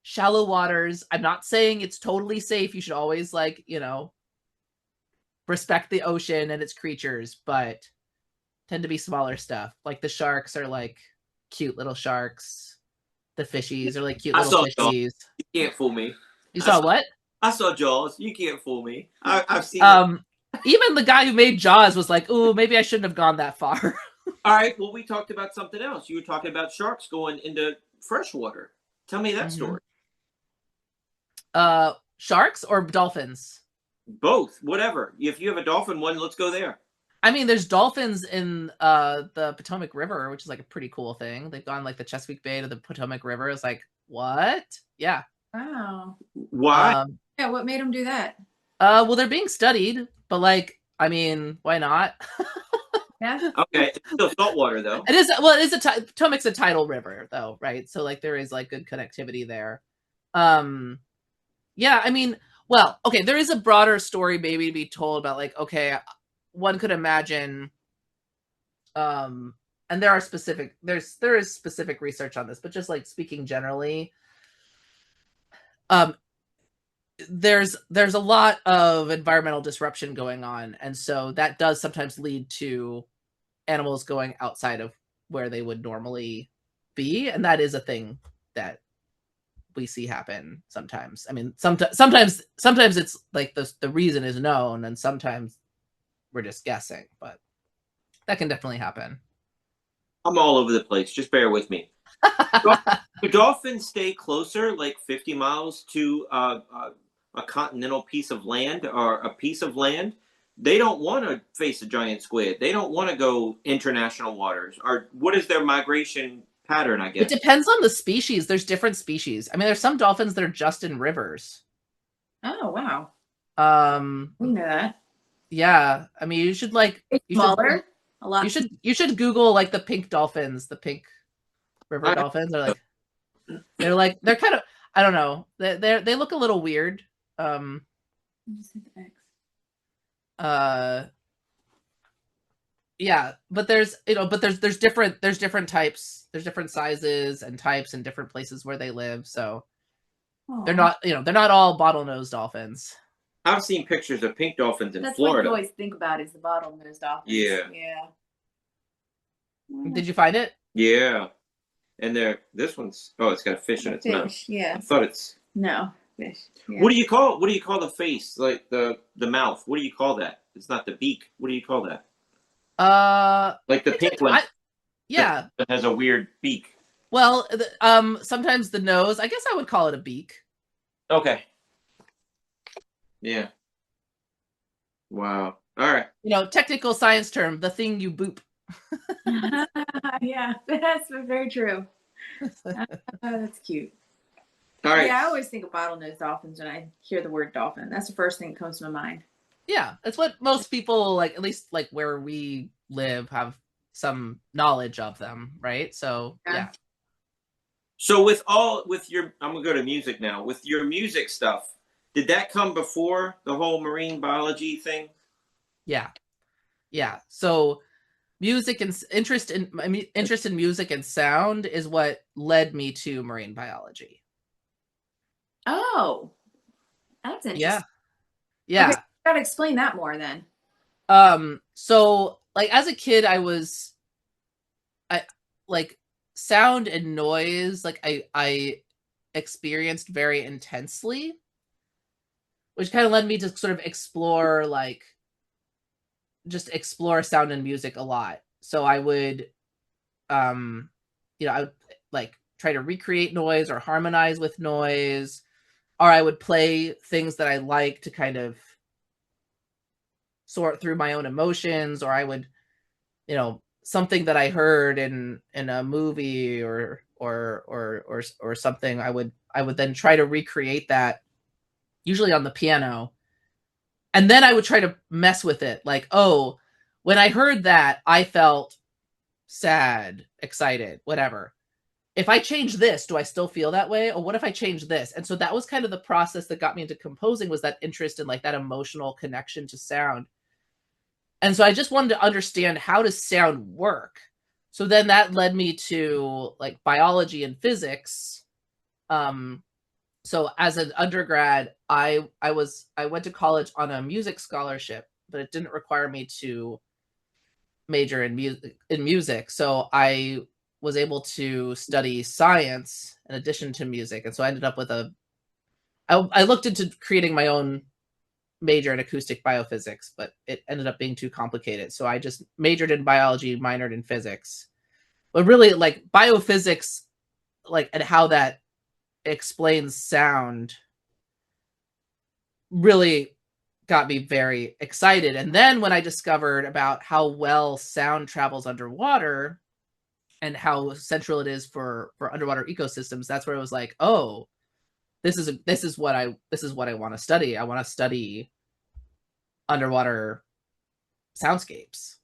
shallow waters, I'm not saying it's totally safe. You should always respect the ocean and its creatures, but tend to be smaller stuff. Like the sharks are like cute little sharks. The fishies are like cute little fishies. You can't fool me. You saw what? I saw Jaws. You can't fool me. I've seen even the guy who made Jaws was like, "Ooh, maybe I shouldn't have gone that far." All right. Well, we talked about something else. You were talking about sharks going into freshwater. Tell me that story. Sharks or dolphins? Both. Whatever. If you have a dolphin one, let's go there. I mean, there's dolphins in the Potomac River, which is like a pretty cool thing. They've gone like the Chesapeake Bay to the Potomac River. It's like, what? Yeah. Wow. Why? Yeah. What made them do that? Well, they're being studied, but like, I mean, why not? Yeah. Okay. It's still saltwater though. It is. Well, it is Potomac's a tidal river though, right? So like, there is like good connectivity there. Yeah. I mean, well, okay. There is a broader story maybe to be told about like, okay, one could imagine, and there is specific research on this, but just like speaking generally, there's a lot of environmental disruption going on, and so that does sometimes lead to animals going outside of where they would normally be, and that is a thing that we see happen sometimes. I mean, sometimes it's like the reason is known, and sometimes we're just guessing, but that can definitely happen. I'm all over the place. Just bear with me. Do dolphins stay closer, like 50 miles to a continental piece of land or a piece of land? They don't want to face a giant squid. They don't want to go international waters. Or what is their migration pattern, I guess? It depends on the species. There's different species. I mean, there's some dolphins that are just in rivers. Oh, wow. We know that. Yeah. I mean, you should like... Smaller? A lot. You should Google like the pink dolphins, the pink river dolphins. They're kind of, I don't know. They look a little weird. Yeah, but there's different types. There's different sizes and types in different places where they live. So they're not all bottlenose dolphins. I've seen pictures of pink dolphins in That's Florida. what you always think about is the bottlenose dolphins. Yeah. Yeah. Did you find it? Yeah. And this one's it's got a fish in its mouth. Yeah. I thought it's fish. Yeah. What do you call the face? Like the mouth. What do you call that? It's not the beak. What do you call that? Like the pink one. Yeah. That has a weird beak. Well, sometimes the nose, I guess I would call it a beak. Okay. Yeah. Wow. All right. You know, technical science term, the thing you boop. Yeah, that's very true. That's cute. All right. Yeah, I always think of bottlenose dolphins when I hear the word dolphin. That's the first thing that comes to my mind. Yeah, that's what most people, like, at least like where we live, have some knowledge of them, right? So yeah. So with your, I'm gonna go to music now. With your music stuff, did that come before the whole marine biology thing? Yeah. Yeah. So music and interest in music and sound is what led me to marine biology. Oh, that's interesting. Yeah. Okay, gotta explain that more then. So like as a kid, I like sound and noise, like I experienced very intensely, which kind of led me to sort of explore sound and music a lot. So I would I would like try to recreate noise or harmonize with noise, or I would play things that I like to kind of sort through my own emotions, or I would, something that I heard in a movie or something, I would then try to recreate that, usually on the piano. And then I would try to mess with it. Like, oh, when I heard that, I felt sad, excited, whatever. If I change this, do I still feel that way? Or what if I change this? And so that was kind of the process that got me into composing, was that interest in like that emotional connection to sound. And so I just wanted to understand, how does sound work? So then that led me to like biology and physics. So as an undergrad, I went to college on a music scholarship, but it didn't require me to major in music. So I was able to study science in addition to music. And so I ended up with I looked into creating my own major in acoustic biophysics, but it ended up being too complicated. So I just majored in biology, minored in physics. But really, like, biophysics, like, and how that explains sound really got me very excited. And then when I discovered about how well sound travels underwater and how central it is for underwater ecosystems, that's where it was like, oh, this is what I want to study. I want to study underwater soundscapes.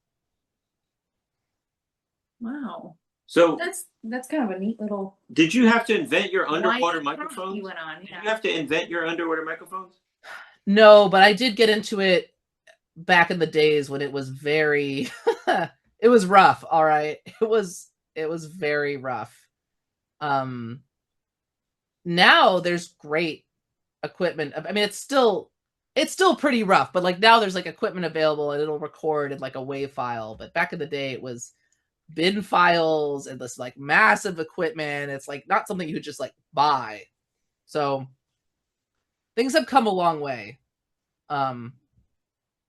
Wow. So that's kind of a neat little. did you have to invent your underwater microphones? You went on. Yeah. Did you have to invent your underwater microphones? No, but I did get into it back in the days when it was very it was rough, all right. It was very rough. Now there's great equipment. I mean, it's still pretty rough, but like now there's like equipment available and it'll record in like a WAV file. But back in the day, it was bin files and this like massive equipment. It's like not something you would just like buy. So things have come a long way.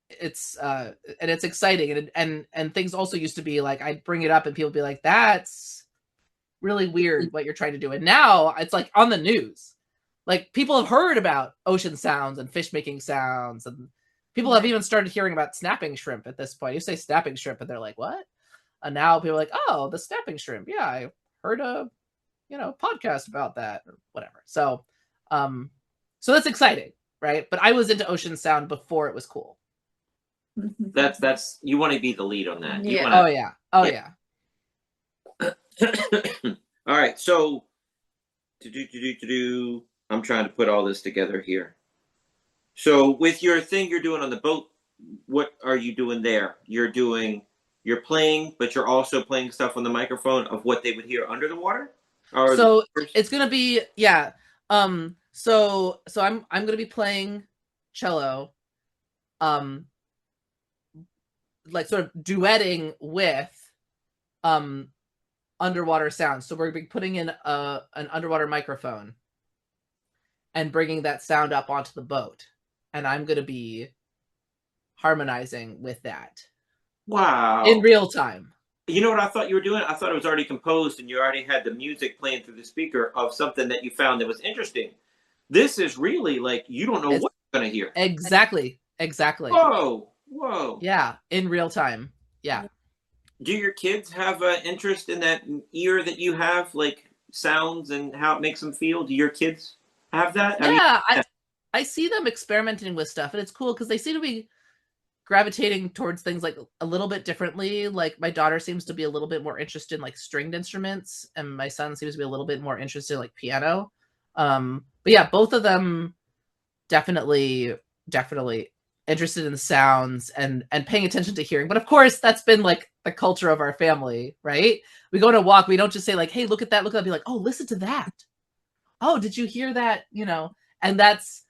It's and it's exciting, and things also used to be like, I'd bring it up and people would be like, that's really weird what you're trying to do. And now it's like on the news. Like, people have heard about ocean sounds and fish making sounds, and people have even started hearing about snapping shrimp at this point. You say snapping shrimp and they're like, what? And now people are like, oh, the snapping shrimp. Yeah, I heard a podcast about that or whatever. So that's exciting, right? But I was into ocean sound before it was cool. That's you want to be the lead on that. Yeah. Oh yeah. All right, so I'm trying to put all this together here. So with your thing you're doing on the boat, what are you doing there? You're playing, but you're also playing stuff on the microphone of what they would hear under the water? So it's gonna be, yeah. So I'm gonna be playing cello, like sort of duetting with underwater sounds. So we're gonna be putting in an underwater microphone and bringing that sound up onto the boat, and I'm gonna be harmonizing with that. Wow. In real time. You know what I thought you were doing? I thought it was already composed and you already had the music playing through the speaker of something that you found that was interesting. This is really like you don't know It's what you're going to hear. exactly. Whoa, whoa. Yeah, in real time. Yeah. Do your kids have an interest in that ear that you have, like sounds and how it makes them feel? Do your kids have that? I mean, Yeah, I see them experimenting with stuff, and it's cool because they seem to be gravitating towards things like a little bit differently. Like my daughter seems to be a little bit more interested in like stringed instruments, and my son seems to be a little bit more interested in like piano. But yeah, both of them definitely interested in the sounds and paying attention to hearing. But of course, that's been like the culture of our family, right? We go on a walk, we don't just say like, "Hey, look at that, look at that." Be like, "Oh, listen to that. Oh, did you hear that?" You know, and that's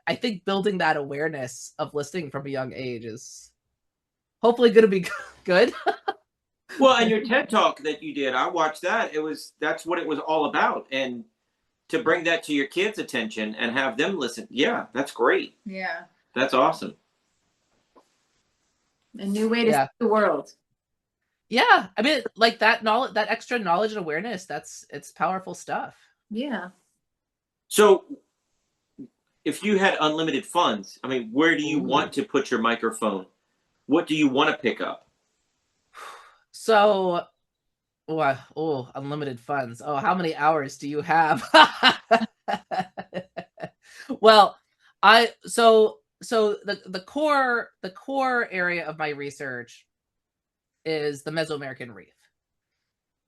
I think building that awareness of listening from a young age is hopefully going to be good. well, and your TED talk that you did, I watched that. That's what it was all about, and to bring that to your kids' attention and have them listen, yeah, that's great. Yeah. That's awesome. A new way to Yeah. see the world. Yeah, I mean, like that knowledge, that extra knowledge and awareness, it's powerful stuff. Yeah. So, if you had unlimited funds, I mean, where do you Ooh. want to put your microphone? What do you want to pick up? So, unlimited funds. Oh, how many hours do you have? Well, the core area of my research is the Mesoamerican Reef.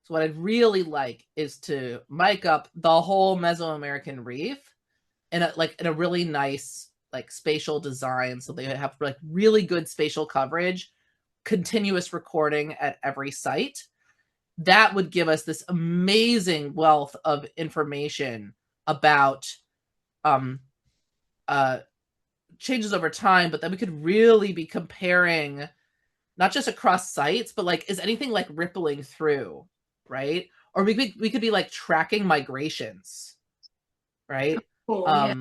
So what I'd really like is to mic up the whole Mesoamerican Reef in a really nice like spatial design, so they have like really good spatial coverage, continuous recording at every site. That would give us this amazing wealth of information about changes over time, but then we could really be comparing not just across sites, but like, is anything like rippling through, right? Or we could be like tracking migrations, right? Cool. Yeah.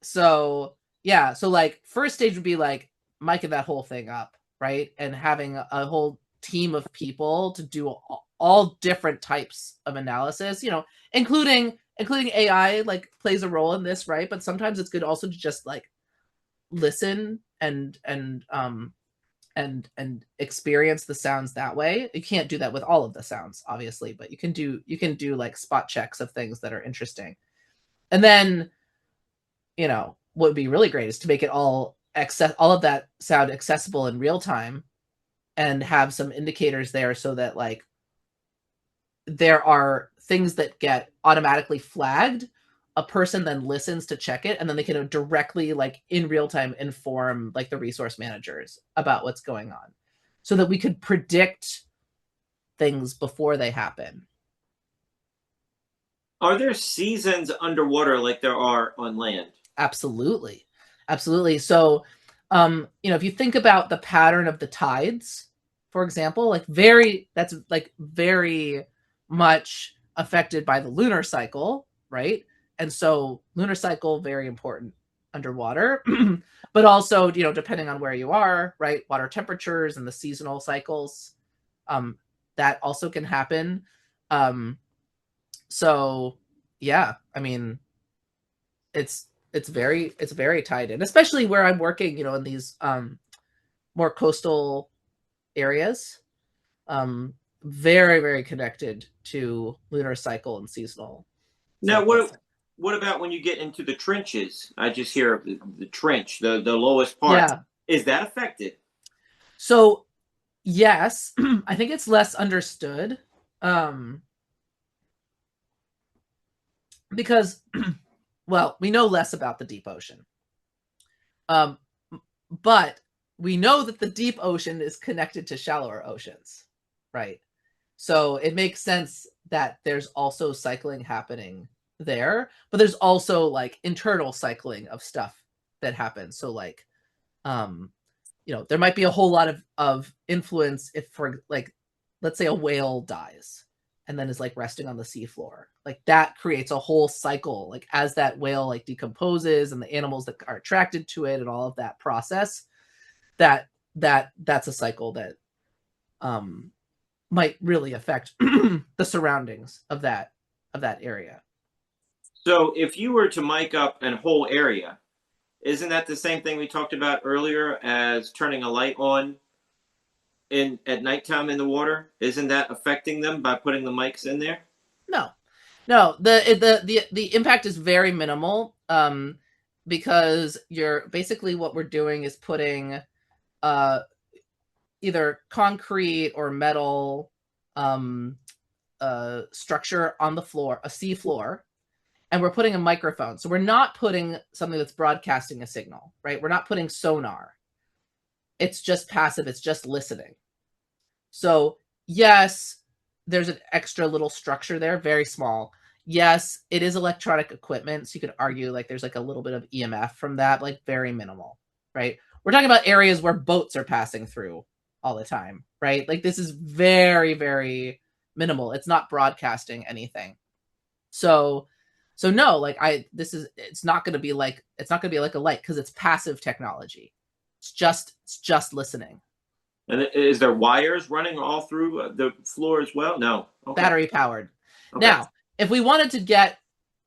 So yeah, so like first stage would be like miking that whole thing up, right? And having a whole team of people to do all different types of analysis, including AI like plays a role in this, right? But sometimes it's good also to just like listen and experience the sounds that way. You can't do that with all of the sounds, obviously, but you can do like spot checks of things that are interesting. And then, what would be really great is to make it all of that sound accessible in real time and have some indicators there so that like there are things that get automatically flagged. A person then listens to check it, and then they can directly like in real time inform like the resource managers about what's going on so that we could predict things before they happen. Are there seasons underwater like there are on land? Absolutely. So if you think about the pattern of the tides, for example, that's very much affected by the lunar cycle, right? And so lunar cycle, very important underwater, but also, depending on where you are, right? Water temperatures and the seasonal cycles, that also can happen. So yeah, I mean, it's very tied in, especially where I'm working, in these more coastal areas. Very, very connected to lunar cycle and seasonal. Now, what about when you get into the trenches? I just hear of the trench, the lowest part. Yeah. Is that affected? So yes, I think it's less understood. Because well, we know less about the deep ocean. But we know that the deep ocean is connected to shallower oceans, right? So it makes sense that there's also cycling happening there, but there's also like internal cycling of stuff that happens. So like, there might be a whole lot of influence if, for like, let's say a whale dies and then is like resting on the seafloor. Like that creates a whole cycle, like as that whale like decomposes and the animals that are attracted to it and all of that process, that's a cycle that might really affect the surroundings of that area. So if you were to mic up a whole area, isn't that the same thing we talked about earlier as turning a light on at nighttime in the water? Isn't that affecting them by putting the mics in there? No. The impact is very minimal, because you're basically, what we're doing is putting either concrete or metal structure on the floor, a sea floor, and we're putting a microphone. So we're not putting something that's broadcasting a signal, right? We're not putting sonar. It's just passive. It's just listening. So yes, there's an extra little structure there, very small. Yes, it is electronic equipment. So you could argue like there's like a little bit of EMF from that, like very minimal, right? We're talking about areas where boats are passing through all the time, right? Like this is very, very minimal. It's not broadcasting anything. So no, like it's not going to be like a light, because it's passive technology. It's just listening. And is there wires running all through the floor as well? No. Okay. Battery powered. Okay. Now, if we wanted to get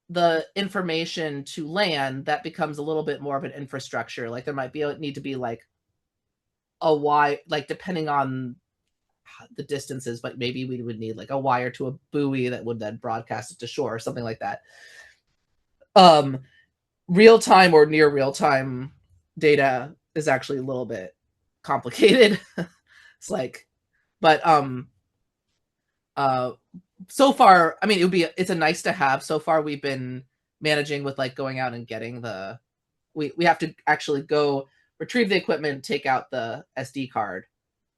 the information to land, that becomes a little bit more of an infrastructure. Like there might need to be like a wire, like depending on the distances, but maybe we would need like a wire to a buoy that would then broadcast it to shore or something like that. Real time or near real time data is actually a little bit complicated. It's like, but so far, I mean, it's a nice to have. So far we've been managing with like going out and getting we have to actually go retrieve the equipment, take out the SD card,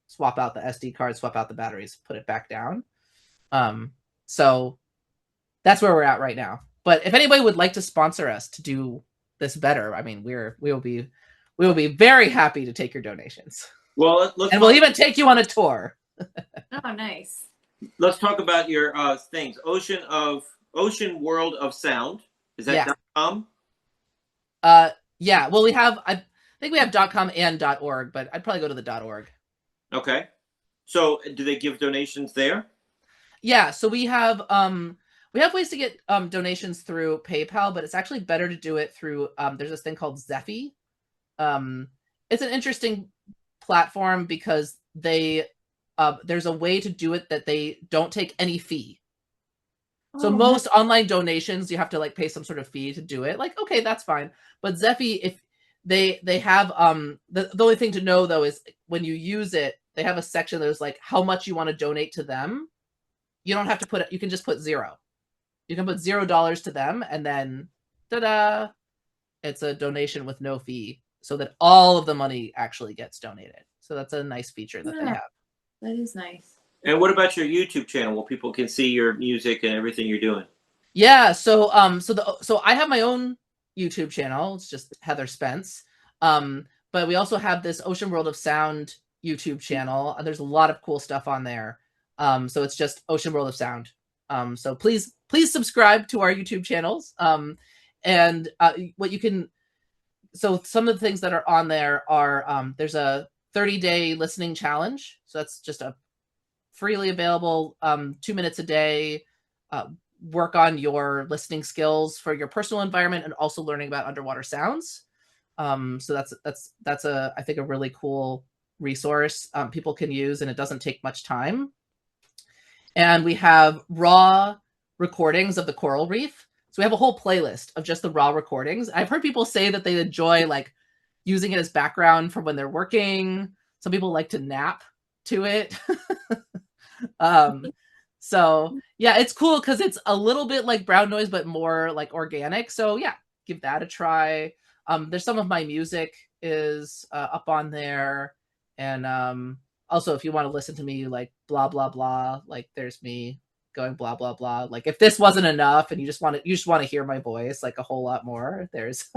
swap out the SD card, swap out the batteries, put it back down. So that's where we're at right now. But if anybody would like to sponsor us to do this better, I mean, we will be very happy to take your donations. Well, we'll even take you on a tour. Oh, nice. Let's talk about your things. Ocean World of Sound. Is that .com? Yeah. Well, I think we have .com and .org, but I'd probably go to the .org. Okay. So, do they give donations there? Yeah. So we have ways to get donations through PayPal, but it's actually better to do it through there's this thing called Zephy. It's an interesting platform because there's a way to do it that they don't take any fee. So most online donations, you have to like pay some sort of fee to do it. Like, okay, that's fine. But Zephy, if they have the only thing to know though is when you use it, they have a section that is like how much you want to donate to them. You don't have to put it. You can just put $0. You can put $0 to them, and then ta-da! It's a donation with no fee, so that all of the money actually gets donated. So that's a nice feature that they have. That is nice. And what about your YouTube channel where people can see your music and everything you're doing? Yeah, so I have my own YouTube channel. It's just Heather Spence. But we also have this Ocean World of Sound YouTube channel. There's a lot of cool stuff on there. So it's just Ocean World of Sound. So please subscribe to our YouTube channels. And what you can, so some of the things that are on there are there's a 30-day listening challenge. So that's just a freely available 2 minutes a day. Work on your listening skills for your personal environment and also learning about underwater sounds. So that's I think a really cool resource people can use, and it doesn't take much time. And we have raw recordings of the coral reef. So we have a whole playlist of just the raw recordings. I've heard people say that they enjoy like using it as background for when they're working. Some people like to nap to it. So yeah, it's cool because it's a little bit like brown noise, but more like organic. So yeah, give that a try. There's some of my music is up on there. And also if you want to listen to me like blah, blah, blah, like there's me going blah, blah, blah. Like if this wasn't enough and you just want to hear my voice like a whole lot more, there's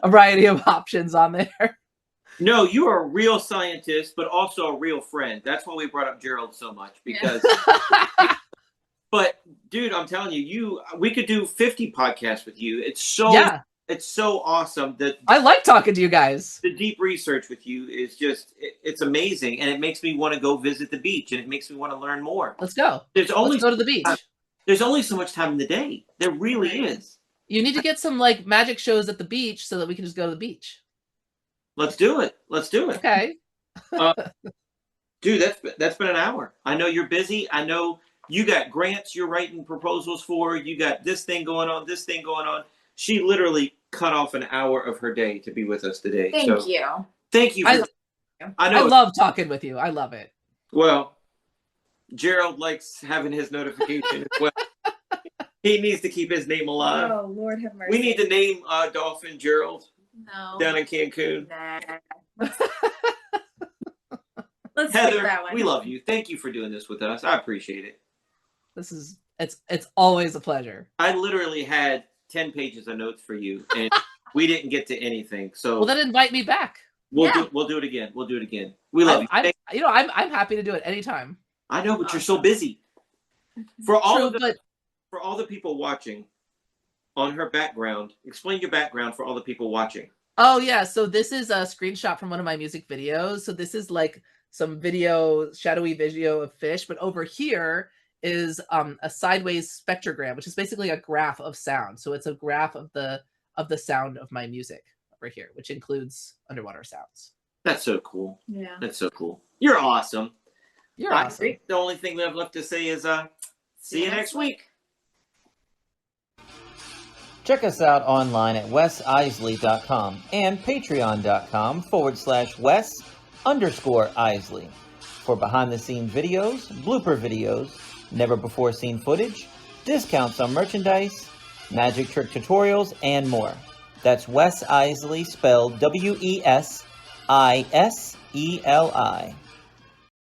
a variety of options on there. No, you are a real scientist, but also a real friend. That's why we brought up Gerald so much, because but dude, I'm telling you, we could do 50 podcasts with you. It's so It's so awesome that I like talking to you guys. the deep research with you is just, it's amazing. And it makes me want to go visit the beach, and it makes me want to learn more. Let's go. There's only Let's go to the beach. There's only so much time in the day. There really is. You need to get some like magic shows at the beach so that we can just go to the beach. Let's do it. Let's do it. Okay. Dude, that's been an hour. I know you're busy. I know you got grants you're writing proposals for. You got this thing going on, this thing going on. She literally cut off an hour of her day to be with us today. Thank you. Thank you. I love talking with you. I love it. Well, Gerald likes having his notification as well. He needs to keep his name alive. Oh, Lord have mercy. We need to name Dolphin Gerald No. down in Cancun. Nah. Let's Heather, skip that one. we love you. Thank you for doing this with us. I appreciate it. It's always a pleasure. I literally had 10 pages of notes for you, and we didn't get to anything. So Well, then invite me back. we'll do it again. We'll do it again. We love you. I'm happy to do it anytime. I know, but you're so busy. For all the people watching, on her background, explain your background for all the people watching. Oh yeah, so this is a screenshot from one of my music videos. So this is like some shadowy video of fish, but over here is a sideways spectrogram, which is basically a graph of sound. So it's a graph of the sound of my music over here, which includes underwater sounds. That's so cool. Yeah. That's so cool. You're awesome. You're I awesome. think the only thing we have left to say is see you next week. Check us out online at wesisley.com and patreon.com/Wes_Isley for behind-the-scenes videos, blooper videos, never-before-seen footage, discounts on merchandise, magic trick tutorials, and more. That's Wes Iseli, spelled WESISELI.